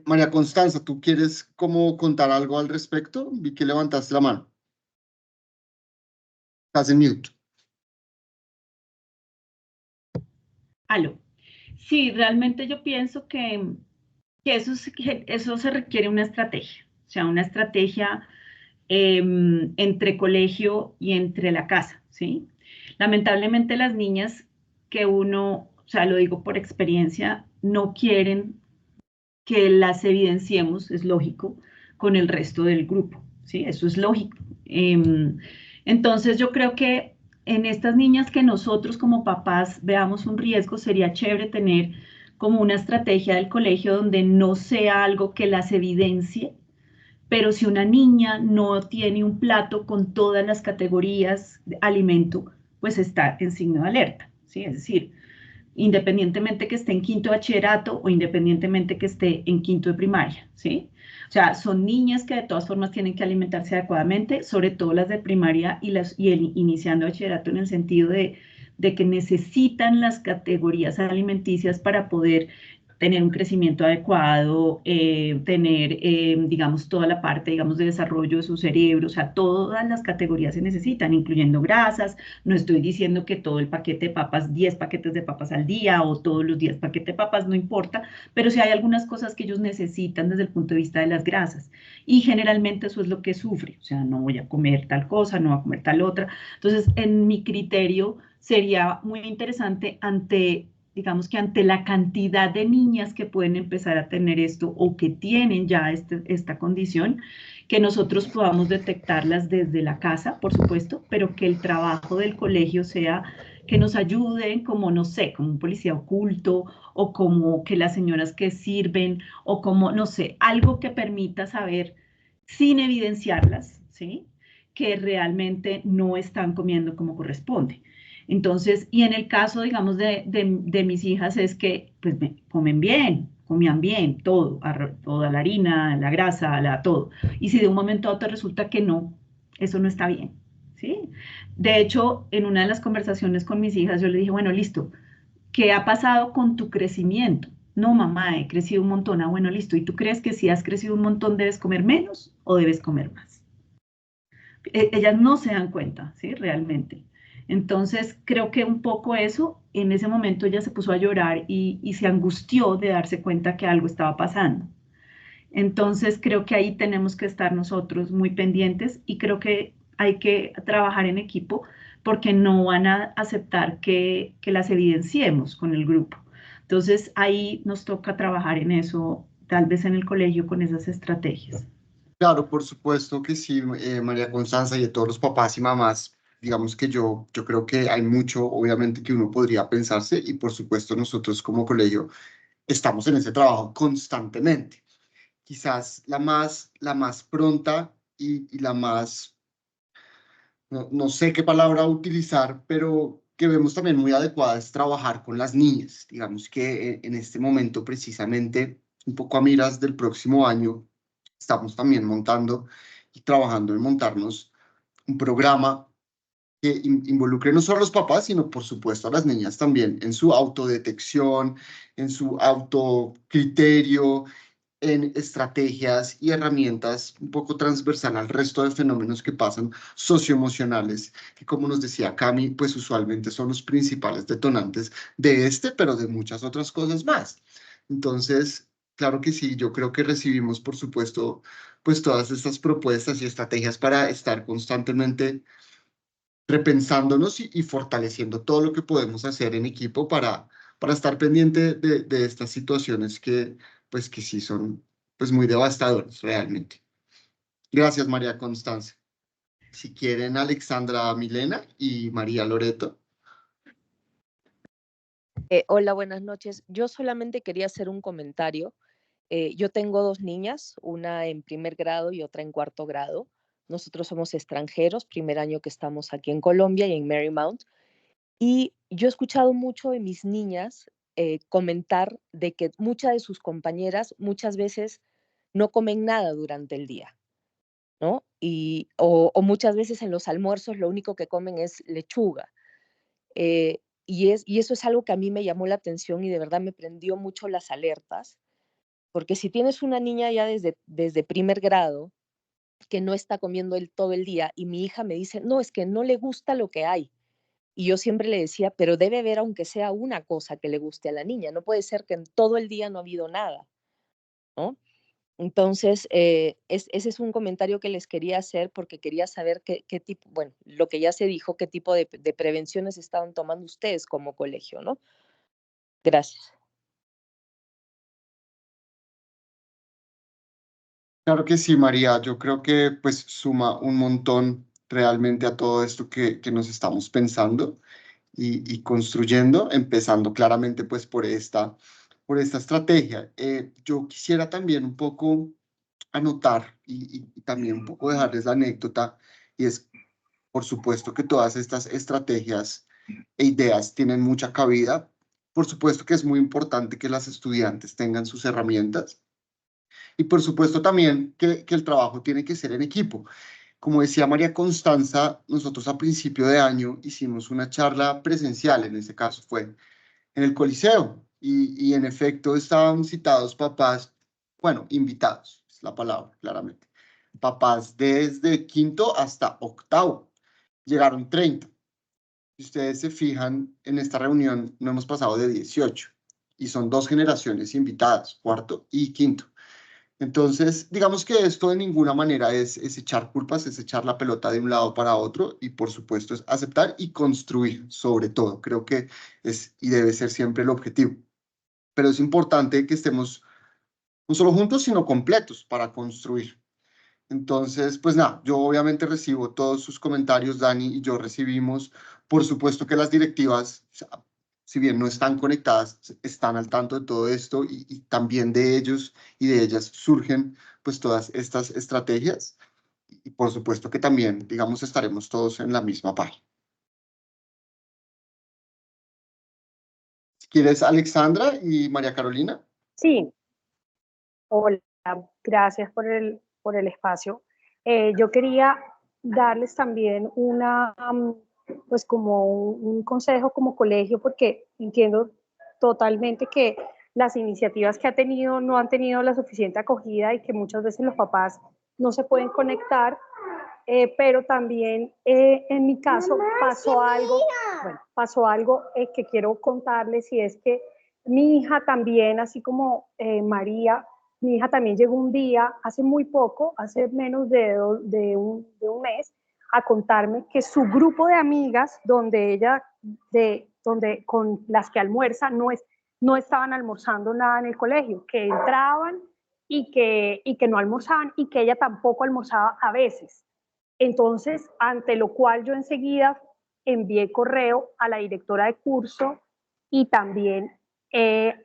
Speaker 7: María Constanza, ¿tú quieres como contar algo al respecto? Vi que levantaste la mano. Estás en mute.
Speaker 6: Aló. Sí, realmente yo pienso que eso se requiere una estrategia, o sea, una estrategia entre colegio y entre la casa, ¿sí? Lamentablemente las niñas que uno, o sea, lo digo por experiencia, no quieren que las evidenciemos, es lógico, con el resto del grupo, ¿sí? Eso es lógico. Entonces yo creo que en estas niñas que nosotros como papás veamos un riesgo, sería chévere tener como una estrategia del colegio donde no sea algo que las evidencie, pero si una niña no tiene un plato con todas las categorías de alimento, pues está en signo de alerta, ¿sí? Es decir, independientemente que esté en quinto de bachillerato o independientemente que esté en quinto de primaria, ¿sí? O sea, son niñas que de todas formas tienen que alimentarse adecuadamente, sobre todo las de primaria y el iniciando bachillerato en el sentido de que necesitan las categorías alimenticias para poder tener un crecimiento adecuado, tener, digamos, toda la parte, digamos, de desarrollo de su cerebro, o sea, todas las categorías se necesitan, incluyendo grasas. No estoy diciendo que todo el paquete de papas, 10 paquetes de papas al día o todos los días paquete de papas, no importa, pero sí hay algunas cosas que ellos necesitan desde el punto de vista de las grasas. Y generalmente eso es lo que sufre, o sea, no voy a comer tal cosa, no voy a comer tal otra. Entonces, en mi criterio, sería muy interesante digamos que ante la cantidad de niñas que pueden empezar a tener esto o que tienen ya esta condición, que nosotros podamos detectarlas desde la casa, por supuesto, pero que el trabajo del colegio sea que nos ayuden como, no sé, como un policía oculto o como que las señoras que sirven o como, no sé, algo que permita saber sin evidenciarlas, ¿sí? Que realmente no están comiendo como corresponde. Entonces, y en el caso, digamos, de mis hijas es que pues comen bien, comían bien, todo, toda la harina, la grasa, todo. Y si de un momento a otro resulta que no, eso no está bien, ¿sí? De hecho, en una de las conversaciones con mis hijas, yo le dije, bueno, listo, ¿qué ha pasado con tu crecimiento? No, mamá, he crecido un montón. Ah, bueno, listo. ¿Y tú crees que si has crecido un montón debes comer menos o debes comer más? Ellas no se dan cuenta, ¿sí? Realmente. Entonces, creo que un poco eso, en ese momento ella se puso a llorar y se angustió de darse cuenta que algo estaba pasando. Entonces, creo que ahí tenemos que estar nosotros muy pendientes y creo que hay que trabajar en equipo porque no van a aceptar que las evidenciemos con el grupo. Entonces, ahí nos toca trabajar en eso, tal vez en el colegio con esas estrategias.
Speaker 7: Claro, por supuesto que sí, María Constanza, y de todos los papás y mamás, digamos que yo creo que hay mucho, obviamente, que uno podría pensarse y por supuesto nosotros como colegio estamos en ese trabajo constantemente. Quizás la más pronta y la más, no sé qué palabra utilizar, pero que vemos también muy adecuada es trabajar con las niñas. Digamos que en este momento precisamente, un poco a miras del próximo año, estamos también montando y trabajando en montarnos un programa que involucre no solo a los papás, sino por supuesto a las niñas también en su autodetección, en su autocriterio, en estrategias y herramientas un poco transversal al resto de fenómenos que pasan socioemocionales, que como nos decía Cami, pues usualmente son los principales detonantes de pero de muchas otras cosas más. Entonces, claro que sí, yo creo que recibimos, por supuesto, pues todas estas propuestas y estrategias para estar constantemente repensándonos y fortaleciendo todo lo que podemos hacer en equipo para estar pendiente de estas situaciones pues, que sí son pues, muy devastadoras realmente. Gracias, María Constanza. Si quieren, Alexandra Milena y María Loreto.
Speaker 9: Hola, buenas noches. Yo solamente quería hacer un comentario. Yo tengo dos niñas, una en primer grado y otra en cuarto grado. Nosotros somos extranjeros, primer año que estamos aquí en Colombia y en Marymount. Y yo he escuchado mucho de mis niñas comentar de que muchas de sus compañeras muchas veces no comen nada durante el día, ¿no? O muchas veces en los almuerzos lo único que comen es lechuga. Y eso es algo que a mí me llamó la atención y de verdad me prendió mucho las alertas, porque si tienes una niña ya desde primer grado que no está comiendo todo el día y mi hija me dice, no, es que no le gusta lo que hay. Y yo siempre le decía, pero debe haber aunque sea una cosa que le guste a la niña, no puede ser que en todo el día no ha habido nada, ¿no? Entonces, ese es un comentario que les quería hacer porque quería saber qué tipo, bueno, lo que ya se dijo, qué tipo de prevenciones estaban tomando ustedes como colegio, ¿no? Gracias.
Speaker 7: Claro que sí, María. Yo creo que pues suma un montón realmente a todo esto que nos estamos pensando y construyendo, empezando claramente pues por esta estrategia. Yo quisiera también un poco anotar y también un poco dejarles la anécdota, y es, por supuesto, que todas estas estrategias e ideas tienen mucha cabida. Por supuesto que es muy importante que las estudiantes tengan sus herramientas y por supuesto también que el trabajo tiene que ser en equipo. Como decía María Constanza, nosotros a principio de año hicimos una charla presencial, en este caso fue en el Coliseo, y en efecto estaban citados papás, bueno, invitados, es la palabra, claramente, papás desde quinto hasta octavo, llegaron 30. Si ustedes se fijan, en esta reunión no hemos pasado de 18, y son dos generaciones invitadas, cuarto y quinto. Entonces, digamos que esto de ninguna manera es echar culpas, es echar la pelota de un lado para otro y por supuesto es aceptar y construir sobre todo. Creo que es y debe ser siempre el objetivo. Pero es importante que estemos no solo juntos, sino completos para construir. Entonces, pues nada, yo obviamente recibo todos sus comentarios, Dani y yo recibimos. Por supuesto que las directivas, si bien no están conectadas, están al tanto de todo esto y también de ellos y de ellas surgen pues todas estas estrategias. Y por supuesto que también, digamos, estaremos todos en la misma página. Si quieres, Alexandra y María Carolina.
Speaker 10: Sí, hola, gracias por el espacio. Yo quería darles también pues como un consejo como colegio, porque entiendo totalmente que las iniciativas que ha tenido no han tenido la suficiente acogida y que muchas veces los papás no se pueden conectar, pero también en mi caso pasó algo que quiero contarles, y es que mi hija también, así como María, mi hija también llegó un día, hace muy poco, hace menos de un mes, a contarme que su grupo de amigas, con las que almuerza, no estaban almorzando nada en el colegio, que entraban y que no almorzaban y que ella tampoco almorzaba a veces. Entonces, ante lo cual yo enseguida envié correo a la directora de curso y también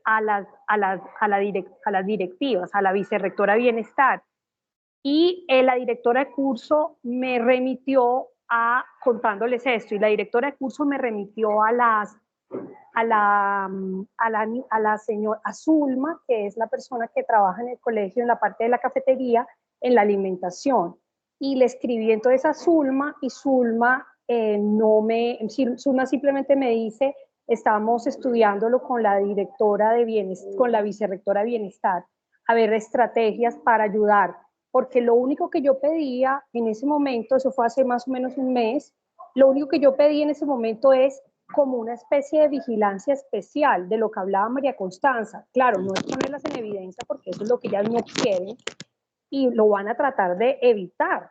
Speaker 10: a las directivas, a la vicerrectora de bienestar. Y la directora de curso me remitió contándoles esto, y la directora de curso me remitió a la señora Zulma, que es la persona que trabaja en el colegio en la parte de la cafetería, en la alimentación. Y le escribí entonces a Zulma, y Zulma Zulma simplemente me dice, estamos estudiándolo con la directora de bienestar, con la vicerrectora de bienestar, a ver estrategias para ayudar, porque lo único que yo pedía en ese momento, eso fue hace más o menos un mes, lo único que yo pedí en ese momento es como una especie de vigilancia especial de lo que hablaba María Constanza. Claro, no es ponerlas en evidencia porque eso es lo que ellas no quieren y lo van a tratar de evitar.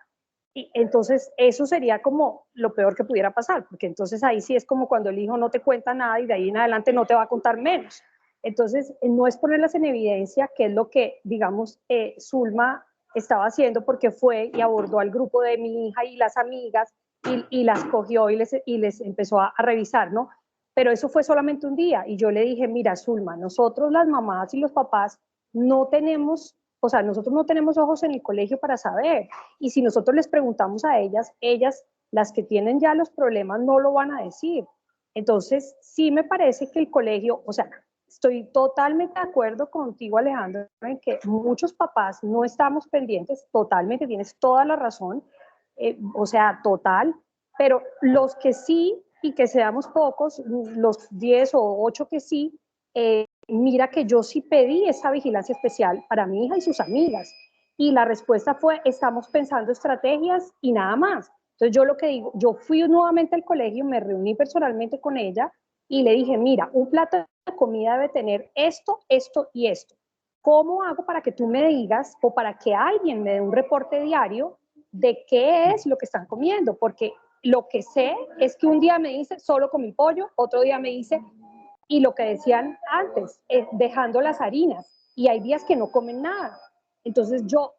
Speaker 10: Y entonces eso sería como lo peor que pudiera pasar, porque entonces ahí sí es como cuando el hijo no te cuenta nada y de ahí en adelante no te va a contar menos. Entonces no es ponerlas en evidencia, que es lo que, digamos, Zulma estaba haciendo, porque fue y abordó al grupo de mi hija y las amigas y las cogió y les empezó a revisar, ¿no? Pero eso fue solamente un día y yo le dije, mira, Zulma, nosotros las mamás y los papás no tenemos, o sea, nosotros no tenemos ojos en el colegio para saber, y si nosotros les preguntamos a ellas, las que tienen ya los problemas, no lo van a decir. Entonces, sí me parece que el colegio, o sea, estoy totalmente de acuerdo contigo, Alejandro, en que muchos papás no estamos pendientes, totalmente, tienes toda la razón, o sea, total, pero los que sí, y que seamos pocos, los 10 o 8 que sí, mira que yo sí pedí esa vigilancia especial para mi hija y sus amigas, y la respuesta fue, estamos pensando estrategias y nada más. Entonces yo lo que digo, yo fui nuevamente al colegio, me reuní personalmente con ella y le dije, mira, un plato de comida debe tener esto, esto y esto. ¿Cómo hago para que tú me digas o para que alguien me dé un reporte diario de qué es lo que están comiendo? Porque lo que sé es que un día me dice, solo comí pollo, otro día me dice, y lo que decían antes, dejando las harinas, y hay días que no comen nada. Entonces yo,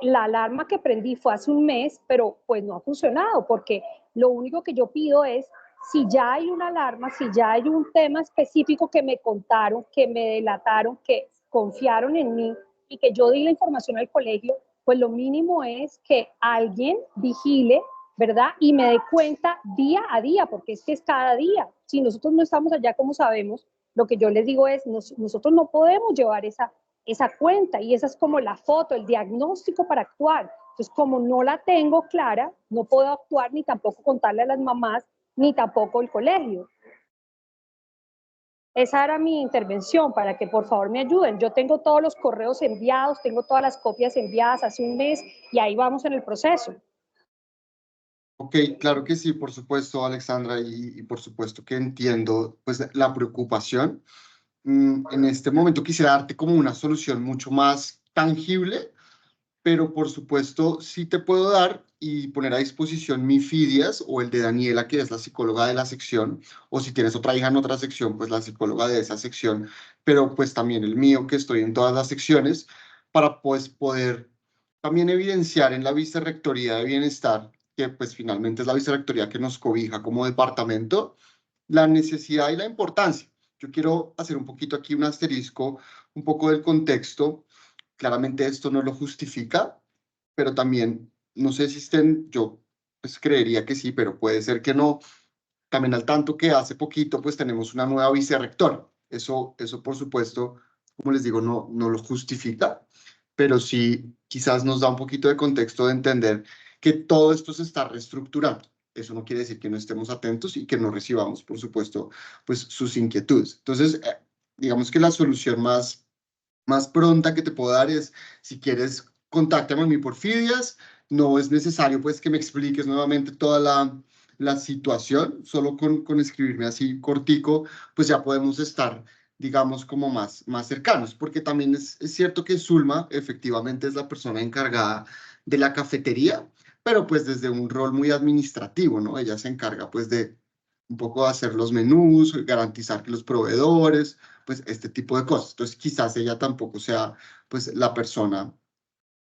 Speaker 10: la alarma que prendí fue hace un mes, pero pues no ha funcionado, porque lo único que yo pido es, si ya hay una alarma, si ya hay un tema específico que me contaron, que me delataron, que confiaron en mí y que yo di la información al colegio, pues lo mínimo es que alguien vigile, ¿verdad? Y me dé cuenta día a día, porque es que es cada día. Si nosotros no estamos allá, como sabemos, lo que yo les digo es, nosotros no podemos llevar esa cuenta, y esa es como la foto, el diagnóstico para actuar. Entonces, como no la tengo clara, no puedo actuar ni tampoco contarle a las mamás, ni tampoco el colegio. Esa era mi intervención, para que por favor me ayuden. Yo tengo todos los correos enviados, tengo todas las copias enviadas hace un mes y ahí vamos en el proceso.
Speaker 7: Ok, claro que sí, por supuesto, Alexandra, y por supuesto que entiendo pues la preocupación. En este momento quisiera darte como una solución mucho más tangible, pero por supuesto sí te puedo dar y poner a disposición mi Fidias o el de Daniela, que es la psicóloga de la sección, o si tienes otra hija en otra sección, pues la psicóloga de esa sección, pero pues también el mío, que estoy en todas las secciones, para pues poder también evidenciar en la Vicerrectoría de Bienestar, que pues finalmente es la vicerrectoría que nos cobija como departamento, la necesidad y la importancia. Yo quiero hacer un poquito aquí un asterisco, un poco del contexto. Claramente esto no lo justifica, pero también, no sé si estén, yo pues creería que sí, pero puede ser que no. También al tanto que hace poquito pues tenemos una nueva vicerrectora. Eso por supuesto, como les digo, no lo justifica, pero sí quizás nos da un poquito de contexto de entender que todo esto se está reestructurando. Eso no quiere decir que no estemos atentos y que no recibamos, por supuesto, pues sus inquietudes. Entonces, digamos que la solución más pronta que te puedo dar es, si quieres, contáctame a mí por Fidias. No es necesario pues que me expliques nuevamente toda la situación, solo con escribirme así cortico, pues ya podemos estar, digamos, como más cercanos, porque también es cierto que Zulma efectivamente es la persona encargada de la cafetería, pero pues desde un rol muy administrativo, ¿no? Ella se encarga pues de un poco hacer los menús, garantizar que los proveedores, pues este tipo de cosas. Entonces quizás ella tampoco sea pues la persona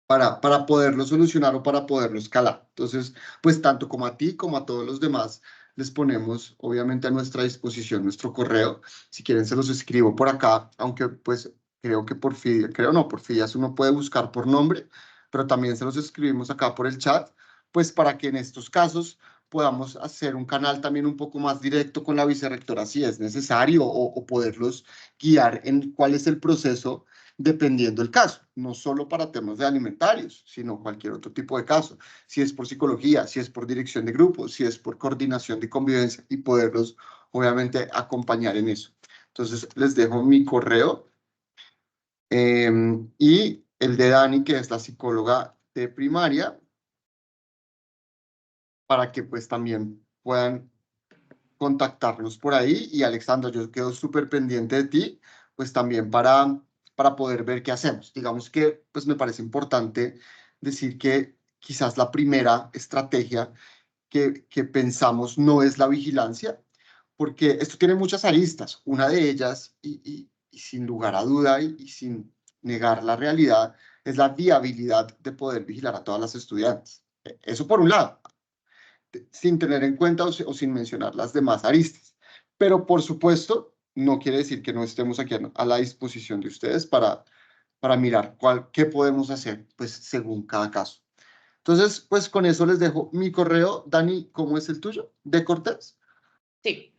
Speaker 7: para poderlo solucionar o para poderlo escalar. Entonces, pues tanto como a ti como a todos los demás, les ponemos obviamente a nuestra disposición nuestro correo. Si quieren se los escribo por acá, aunque pues creo que Porfidias uno puede buscar por nombre, pero también se los escribimos acá por el chat, pues para que en estos casos podamos hacer un canal también un poco más directo con la vicerrectora si es necesario o poderlos guiar en cuál es el proceso dependiendo del caso, no solo para temas de alimentarios, sino cualquier otro tipo de caso, si es por psicología, si es por dirección de grupos, si es por coordinación de convivencia y poderlos obviamente acompañar en eso. Entonces les dejo mi correo y el de Dani, que es la psicóloga de primaria, para que pues también puedan contactarnos por ahí. Y Alexandra, yo quedo súper pendiente de ti, pues también para poder ver qué hacemos. Digamos que pues me parece importante decir que quizás la primera estrategia que pensamos no es la vigilancia, porque esto tiene muchas aristas. Una de ellas, y sin lugar a duda y sin negar la realidad, es la viabilidad de poder vigilar a todas las estudiantes. Eso por un lado, sin tener en cuenta o sin mencionar las demás aristas. Pero por supuesto, no quiere decir que no estemos aquí a la disposición de ustedes para mirar qué podemos hacer, pues según cada caso. Entonces, pues con eso les dejo mi correo. Dani, ¿cómo es el tuyo? ¿De Cortés?
Speaker 3: Sí,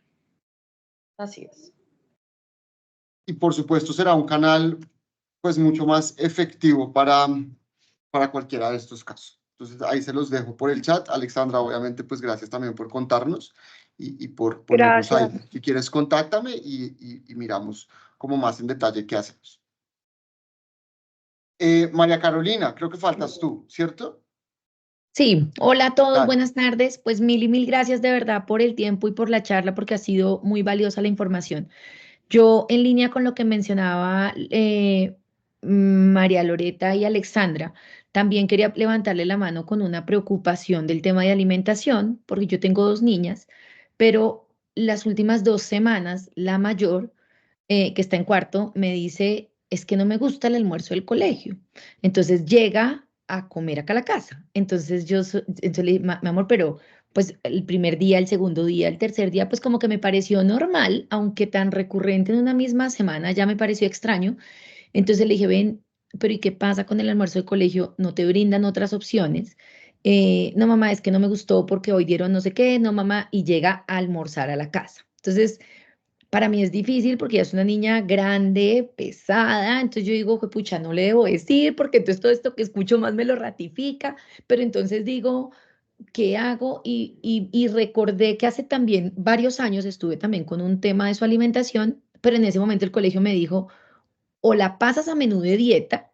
Speaker 3: así es.
Speaker 7: Y por supuesto será un canal pues mucho más efectivo para cualquiera de estos casos. Entonces ahí se los dejo por el chat. Alexandra, obviamente pues gracias también por contarnos y por ponernos ahí.
Speaker 10: Gracias.
Speaker 7: Si quieres contáctame y miramos como más en detalle qué hacemos. María Carolina, creo que faltas tú, ¿cierto?
Speaker 11: Sí, hola a todos,
Speaker 7: Dale.
Speaker 11: buenas tardes. Pues mil y mil gracias de verdad por el tiempo y por la charla porque ha sido muy valiosa la información. Yo en línea con lo que mencionaba María Loreta y Alexandra, también quería levantarle la mano con una preocupación del tema de alimentación, porque yo tengo dos niñas, pero las últimas 2 semanas, la mayor, que está en cuarto, me dice, es que no me gusta el almuerzo del colegio. Entonces llega a comer acá a la casa. Entonces entonces le dije, mi amor, pero pues el primer día, el segundo día, el tercer día, pues como que me pareció normal, aunque tan recurrente en una misma semana, ya me pareció extraño. Entonces le dije, ven, pero ¿y qué pasa con el almuerzo del colegio? ¿No te brindan otras opciones? No, mamá, es que no me gustó porque hoy dieron no sé qué, no, mamá, y llega a almorzar a la casa. Entonces, para mí es difícil porque ella es una niña grande, pesada, entonces yo digo, pucha, no le debo decir porque entonces todo esto que escucho más me lo ratifica, pero entonces digo, ¿qué hago? Y recordé que hace también varios años estuve también con un tema de su alimentación, pero en ese momento el colegio me dijo, o la pasas a menú de dieta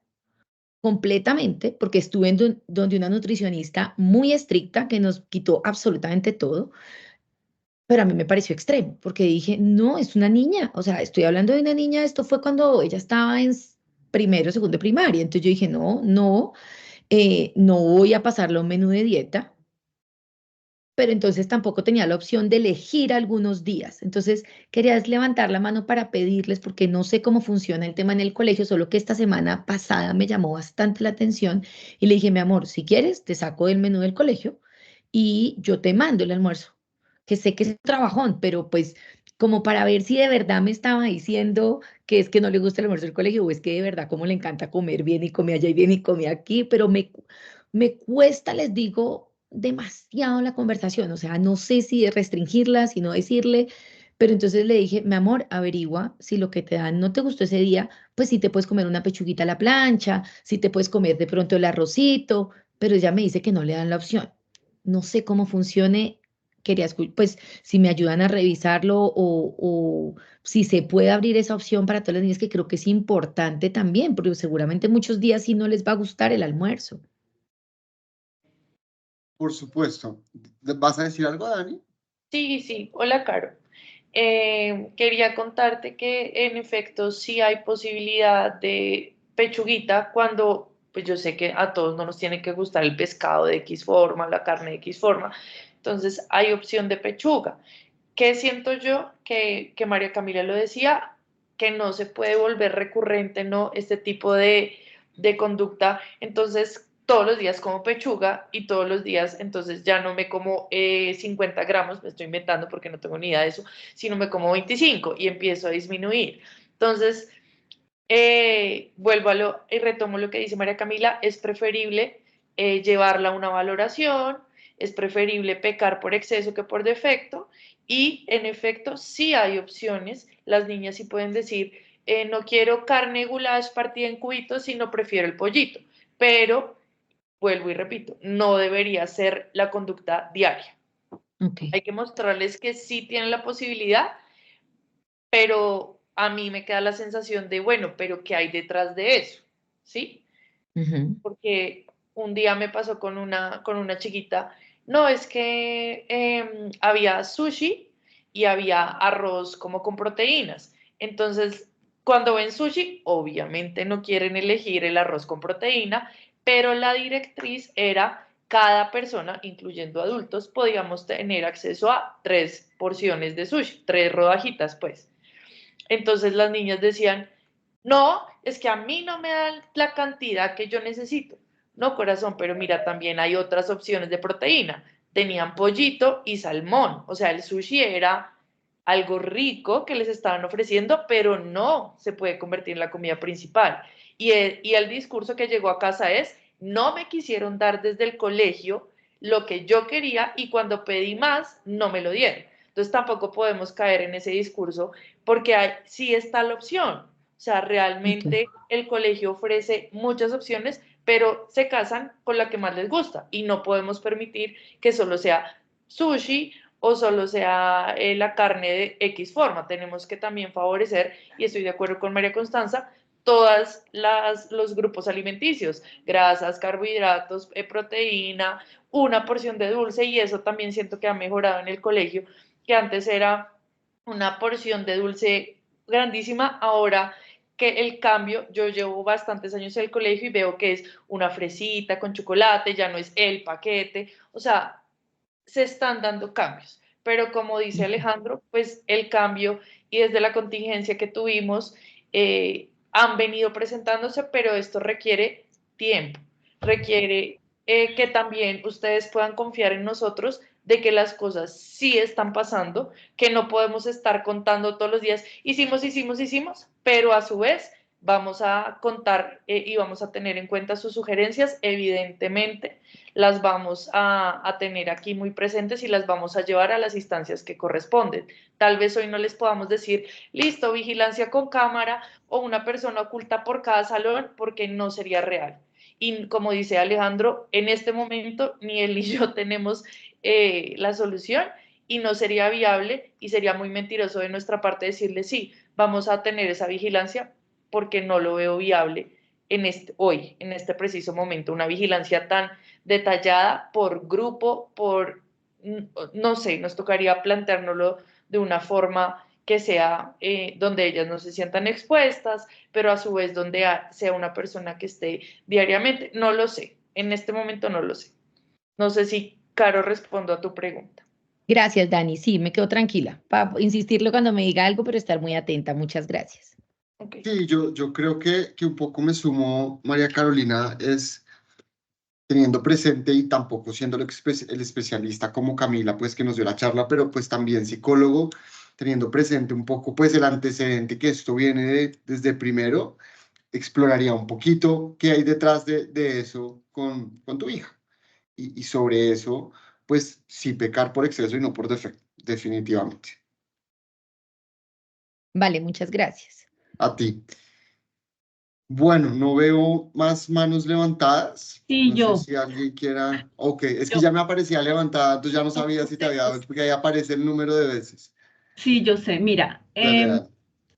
Speaker 11: completamente, porque estuve donde una nutricionista muy estricta que nos quitó absolutamente todo, pero a mí me pareció extremo, porque dije, no, es una niña, o sea, estoy hablando de una niña, esto fue cuando ella estaba en primero, segundo de primaria, entonces yo dije, no, no, no voy a pasarle un menú de dieta, pero entonces tampoco tenía la opción de elegir algunos días. Entonces quería levantar la mano para pedirles, porque no sé cómo funciona el tema en el colegio, solo que esta semana pasada me llamó bastante la atención y le dije, mi amor, si quieres, te saco del menú del colegio y yo te mando el almuerzo, que sé que es un trabajón, pero pues como para ver si de verdad me estaba diciendo que es que no le gusta el almuerzo del colegio o es que de verdad como le encanta comer bien y come allá y bien y come aquí, pero me cuesta, les digo, demasiado la conversación, o sea, no sé si restringirla, si no decirle, pero entonces le dije, mi amor, averigua si lo que te dan no te gustó ese día, pues si te puedes comer una pechuguita a la plancha, si te puedes comer de pronto el arrocito, pero ella me dice que no le dan la opción. No sé cómo funcione, quería pues si me ayudan a revisarlo o si se puede abrir esa opción para todas las niñas, que creo que es importante también, porque seguramente muchos días sí no les va a gustar el almuerzo.
Speaker 7: Por supuesto. ¿Vas a decir algo, Dani?
Speaker 3: Sí, sí. Hola, Caro. Quería contarte que en efecto sí hay posibilidad de pechuguita cuando, pues yo sé que a todos no nos tiene que gustar el pescado de X forma, la carne de X forma, entonces hay opción de pechuga. ¿Qué siento yo? Que María Camila lo decía, que no se puede volver recurrente, ¿no? Este tipo de conducta. Entonces, todos los días como pechuga y todos los días, entonces ya no me como 50 gramos, me estoy inventando porque no tengo ni idea de eso, sino me como 25 y empiezo a disminuir. Entonces, vuelvo y retomo lo que dice María Camila, es preferible llevarla a una valoración, es preferible pecar por exceso que por defecto, y en efecto sí hay opciones, las niñas sí pueden decir, no quiero carne goulash partida en cubitos, sino prefiero el pollito, pero vuelvo y repito, no debería ser la conducta diaria.
Speaker 11: Ok.
Speaker 3: Hay que mostrarles que sí tienen la posibilidad, pero a mí me queda la sensación de, bueno, pero ¿qué hay detrás de eso? ¿Sí?
Speaker 11: Ujú.
Speaker 3: Porque un día me pasó con una chiquita, no, es que había sushi y había arroz como con proteínas. Entonces, cuando ven sushi, obviamente no quieren elegir el arroz con proteína, pero la directriz era cada persona, incluyendo adultos, podíamos tener acceso a 3 porciones de sushi, 3 rodajitas, pues. Entonces las niñas decían, no, es que a mí no me dan la cantidad que yo necesito. No, corazón, pero mira, también hay otras opciones de proteína. Tenían pollito y salmón. O sea, el sushi era algo rico que les estaban ofreciendo, pero no se puede convertir en la comida principal. Y el discurso que llegó a casa es, no me quisieron dar desde el colegio lo que yo quería y cuando pedí más, no me lo dieron. Entonces tampoco podemos caer en ese discurso porque sí está la opción. O sea, realmente el colegio ofrece muchas opciones, pero se casan con la que más les gusta y no podemos permitir que solo sea sushi o solo sea la carne de X forma. Tenemos que también favorecer, y estoy de acuerdo con María Constanza, todos los grupos alimenticios, grasas, carbohidratos, proteína, una porción de dulce, y eso también siento que ha mejorado en el colegio, que antes era una porción de dulce grandísima, ahora que el cambio, yo llevo bastantes años en el colegio y veo que es una fresita con chocolate, ya no es el paquete, o sea, se están dando cambios, pero como dice Alejandro, pues el cambio y desde la contingencia que tuvimos han venido presentándose, pero esto requiere tiempo, requiere que también ustedes puedan confiar en nosotros de que las cosas sí están pasando, que no podemos estar contando todos los días, hicimos, pero a su vez vamos a contar y vamos a tener en cuenta sus sugerencias, evidentemente las vamos a tener aquí muy presentes y las vamos a llevar a las instancias que corresponden. Tal vez hoy no les podamos decir, listo, vigilancia con cámara o una persona oculta por cada salón, porque no sería real. Y como dice Alejandro, en este momento ni él ni yo tenemos la solución y no sería viable y sería muy mentiroso de nuestra parte decirle, sí, vamos a tener esa vigilancia, porque no lo veo viable hoy, en este preciso momento, una vigilancia tan detallada por grupo, no sé, nos tocaría planteárnoslo de una forma que sea donde ellas no se sientan expuestas, pero a su vez donde sea una persona que esté diariamente. No lo sé, en este momento no lo sé. No sé si, Caro, respondo a tu pregunta.
Speaker 11: Gracias, Dani. Sí, me quedo tranquila. Para insistirlo cuando me diga algo, pero estar muy atenta. Muchas gracias.
Speaker 3: Okay.
Speaker 7: Sí, yo creo que un poco me sumo, María Carolina, es teniendo presente y tampoco siendo el especialista como Camila, pues que nos dio la charla, pero pues también psicólogo, teniendo presente un poco pues el antecedente que esto viene desde primero, exploraría un poquito qué hay detrás de eso con tu hija. Y sobre eso, pues sí pecar por exceso y no por defecto, definitivamente.
Speaker 11: Vale, muchas gracias.
Speaker 7: A ti. Bueno, no veo más manos levantadas.
Speaker 6: Sí,
Speaker 7: no
Speaker 6: yo.
Speaker 7: sé si alguien quiera. Ok, es que ya me aparecía levantada, entonces ya no sabía si te había dado, porque ahí aparece el número de veces.
Speaker 6: Sí, yo sé. Mira,
Speaker 7: Dale.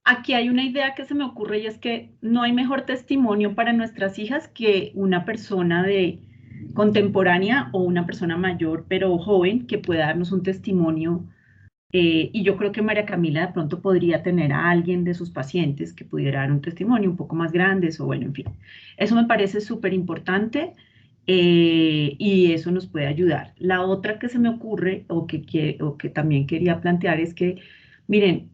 Speaker 6: aquí hay una idea que se me ocurre y es que no hay mejor testimonio para nuestras hijas que una persona contemporánea o una persona mayor, pero joven, que pueda darnos un testimonio. Y yo creo que María Camila de pronto podría tener a alguien de sus pacientes que pudiera dar un testimonio un poco más grande, o bueno, en fin. Eso me parece súper importante y eso nos puede ayudar. La otra que se me ocurre o que también quería plantear es que, miren,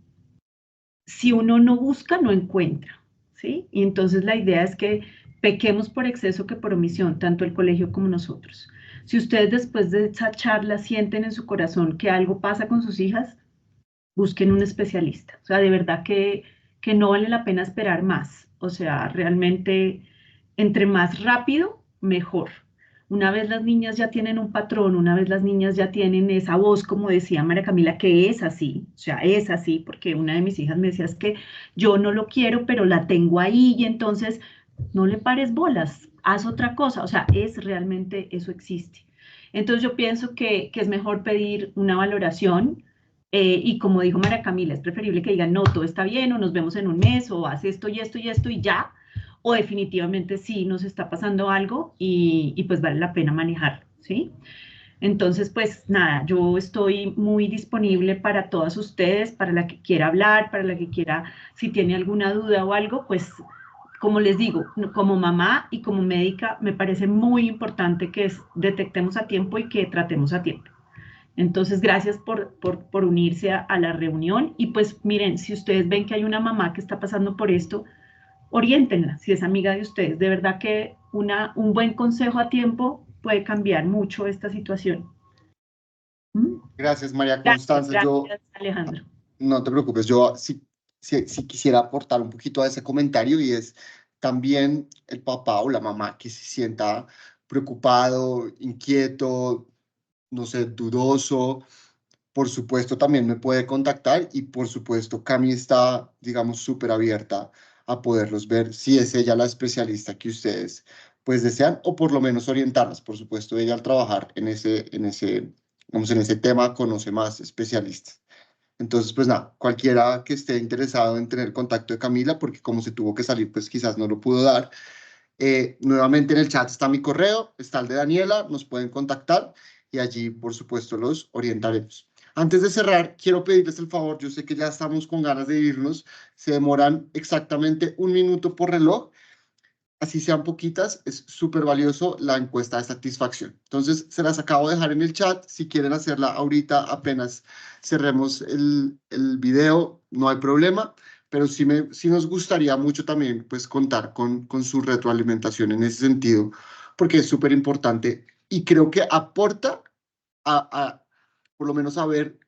Speaker 6: si uno no busca, no encuentra, ¿sí? Y entonces la idea es que pequemos por exceso que por omisión, tanto el colegio como nosotros. Si ustedes después de esa charla sienten en su corazón que algo pasa con sus hijas, busquen un especialista. O sea, de verdad que no vale la pena esperar más. O sea, realmente, entre más rápido, mejor. Una vez las niñas ya tienen un patrón, una vez las niñas ya tienen esa voz, como decía María Camila, que es así, o sea, es así, porque una de mis hijas me decía, es que yo no lo quiero, pero la tengo ahí, y entonces no le pares bolas, haz otra cosa, o sea, es realmente, eso existe. Entonces yo pienso que es mejor pedir una valoración, y como dijo María Camila, es preferible que digan, no, todo está bien, o nos vemos en un mes, o haz esto y esto y esto y ya, o definitivamente sí nos está pasando algo y pues vale la pena manejarlo, ¿sí? Entonces, pues nada, yo estoy muy disponible para todas ustedes, para la que quiera hablar, para la que quiera, si tiene alguna duda o algo, pues como les digo, como mamá y como médica, me parece muy importante que detectemos a tiempo y que tratemos a tiempo. Entonces, gracias por unirse a la reunión. Y pues miren, si ustedes ven que hay una mamá que está pasando por esto, oriéntenla, si es amiga de ustedes. De verdad que un buen consejo a tiempo puede cambiar mucho esta situación. ¿Mm?
Speaker 7: Gracias, María
Speaker 6: Gracias,
Speaker 7: Constanza. Yo,
Speaker 6: gracias, Alejandro.
Speaker 7: no te preocupes, yo sí quisiera aportar un poquito a ese comentario y es también el papá o la mamá que se sienta preocupado, inquieto, no sé, dudoso. Por supuesto, también me puede contactar y por supuesto, Cami está, digamos, súper abierta a poderlos ver si es ella la especialista que ustedes pues desean o por lo menos orientarlas. Por supuesto, ella al trabajar vamos, en ese tema conoce más especialistas. Entonces, pues nada, cualquiera que esté interesado en tener contacto de Camila, porque como se tuvo que salir, pues quizás no lo pudo dar. Nuevamente en el chat está mi correo, está el de Daniela, nos pueden contactar y allí, por supuesto, los orientaremos. Antes de cerrar, quiero pedirles el favor, yo sé que ya estamos con ganas de irnos, se demoran exactamente 1 minuto por reloj, así sean poquitas, es súper valioso la encuesta de satisfacción. Entonces, se las acabo de dejar en el chat, si quieren hacerla ahorita, apenas cerremos el video, no hay problema, pero sí nos gustaría mucho también pues contar con su retroalimentación en ese sentido, porque es súper importante y creo que aporta por lo menos a ver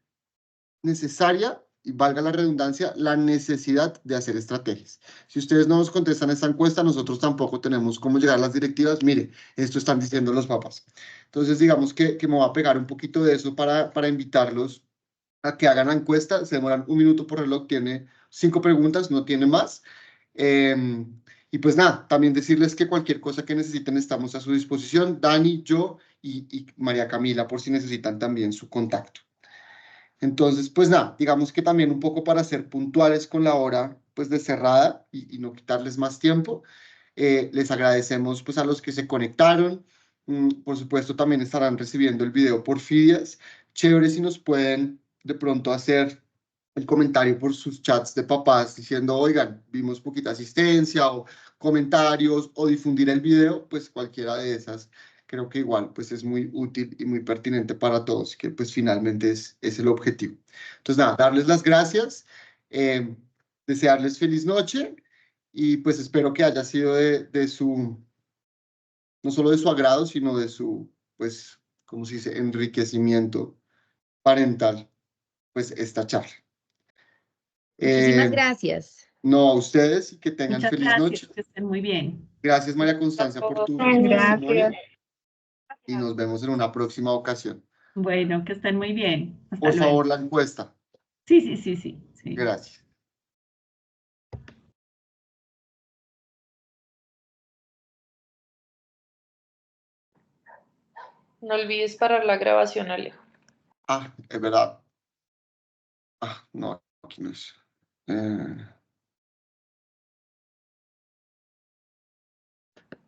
Speaker 7: necesaria, y valga la redundancia, la necesidad de hacer estrategias. Si ustedes no nos contestan esta encuesta, nosotros tampoco tenemos cómo llegar a las directivas. Mire, esto están diciendo los papás. Entonces, digamos que me voy a pegar un poquito de eso para invitarlos a que hagan la encuesta. Se demoran 1 minuto por reloj, tiene 5 preguntas, no tiene más. Y pues nada, también decirles que cualquier cosa que necesiten estamos a su disposición, Dani, yo y María Camila, por si necesitan también su contacto. Entonces, pues nada, digamos que también un poco para ser puntuales con la hora pues de cerrada y no quitarles más tiempo, les agradecemos pues a los que se conectaron. Por supuesto, también estarán recibiendo el video por Fidias. Chévere si nos pueden de pronto hacer el comentario por sus chats de papás diciendo, oigan, vimos poquita asistencia o comentarios o difundir el video, pues cualquiera de esas creo que igual pues es muy útil y muy pertinente para todos, que pues finalmente es el objetivo. Entonces nada, darles las gracias, desearles feliz noche y pues espero que haya sido de su, no solo de su agrado, sino de su, pues, ¿cómo se dice?, enriquecimiento parental, pues esta charla.
Speaker 11: Muchísimas gracias.
Speaker 7: No, a ustedes y que tengan
Speaker 6: Muchas
Speaker 7: feliz
Speaker 6: gracias,
Speaker 7: noche.
Speaker 6: que estén muy bien.
Speaker 7: Gracias, María Constancia, por tu
Speaker 10: Gracias.
Speaker 7: testimonio y nos vemos en una próxima ocasión.
Speaker 6: Bueno, que estén muy bien. Hasta
Speaker 7: Por
Speaker 6: luego.
Speaker 7: favor, la encuesta.
Speaker 6: Sí, sí, sí, sí, sí.
Speaker 7: Gracias.
Speaker 3: No olvides parar la grabación, Alejo.
Speaker 7: Ah, es verdad. Ah, no, aquí no es.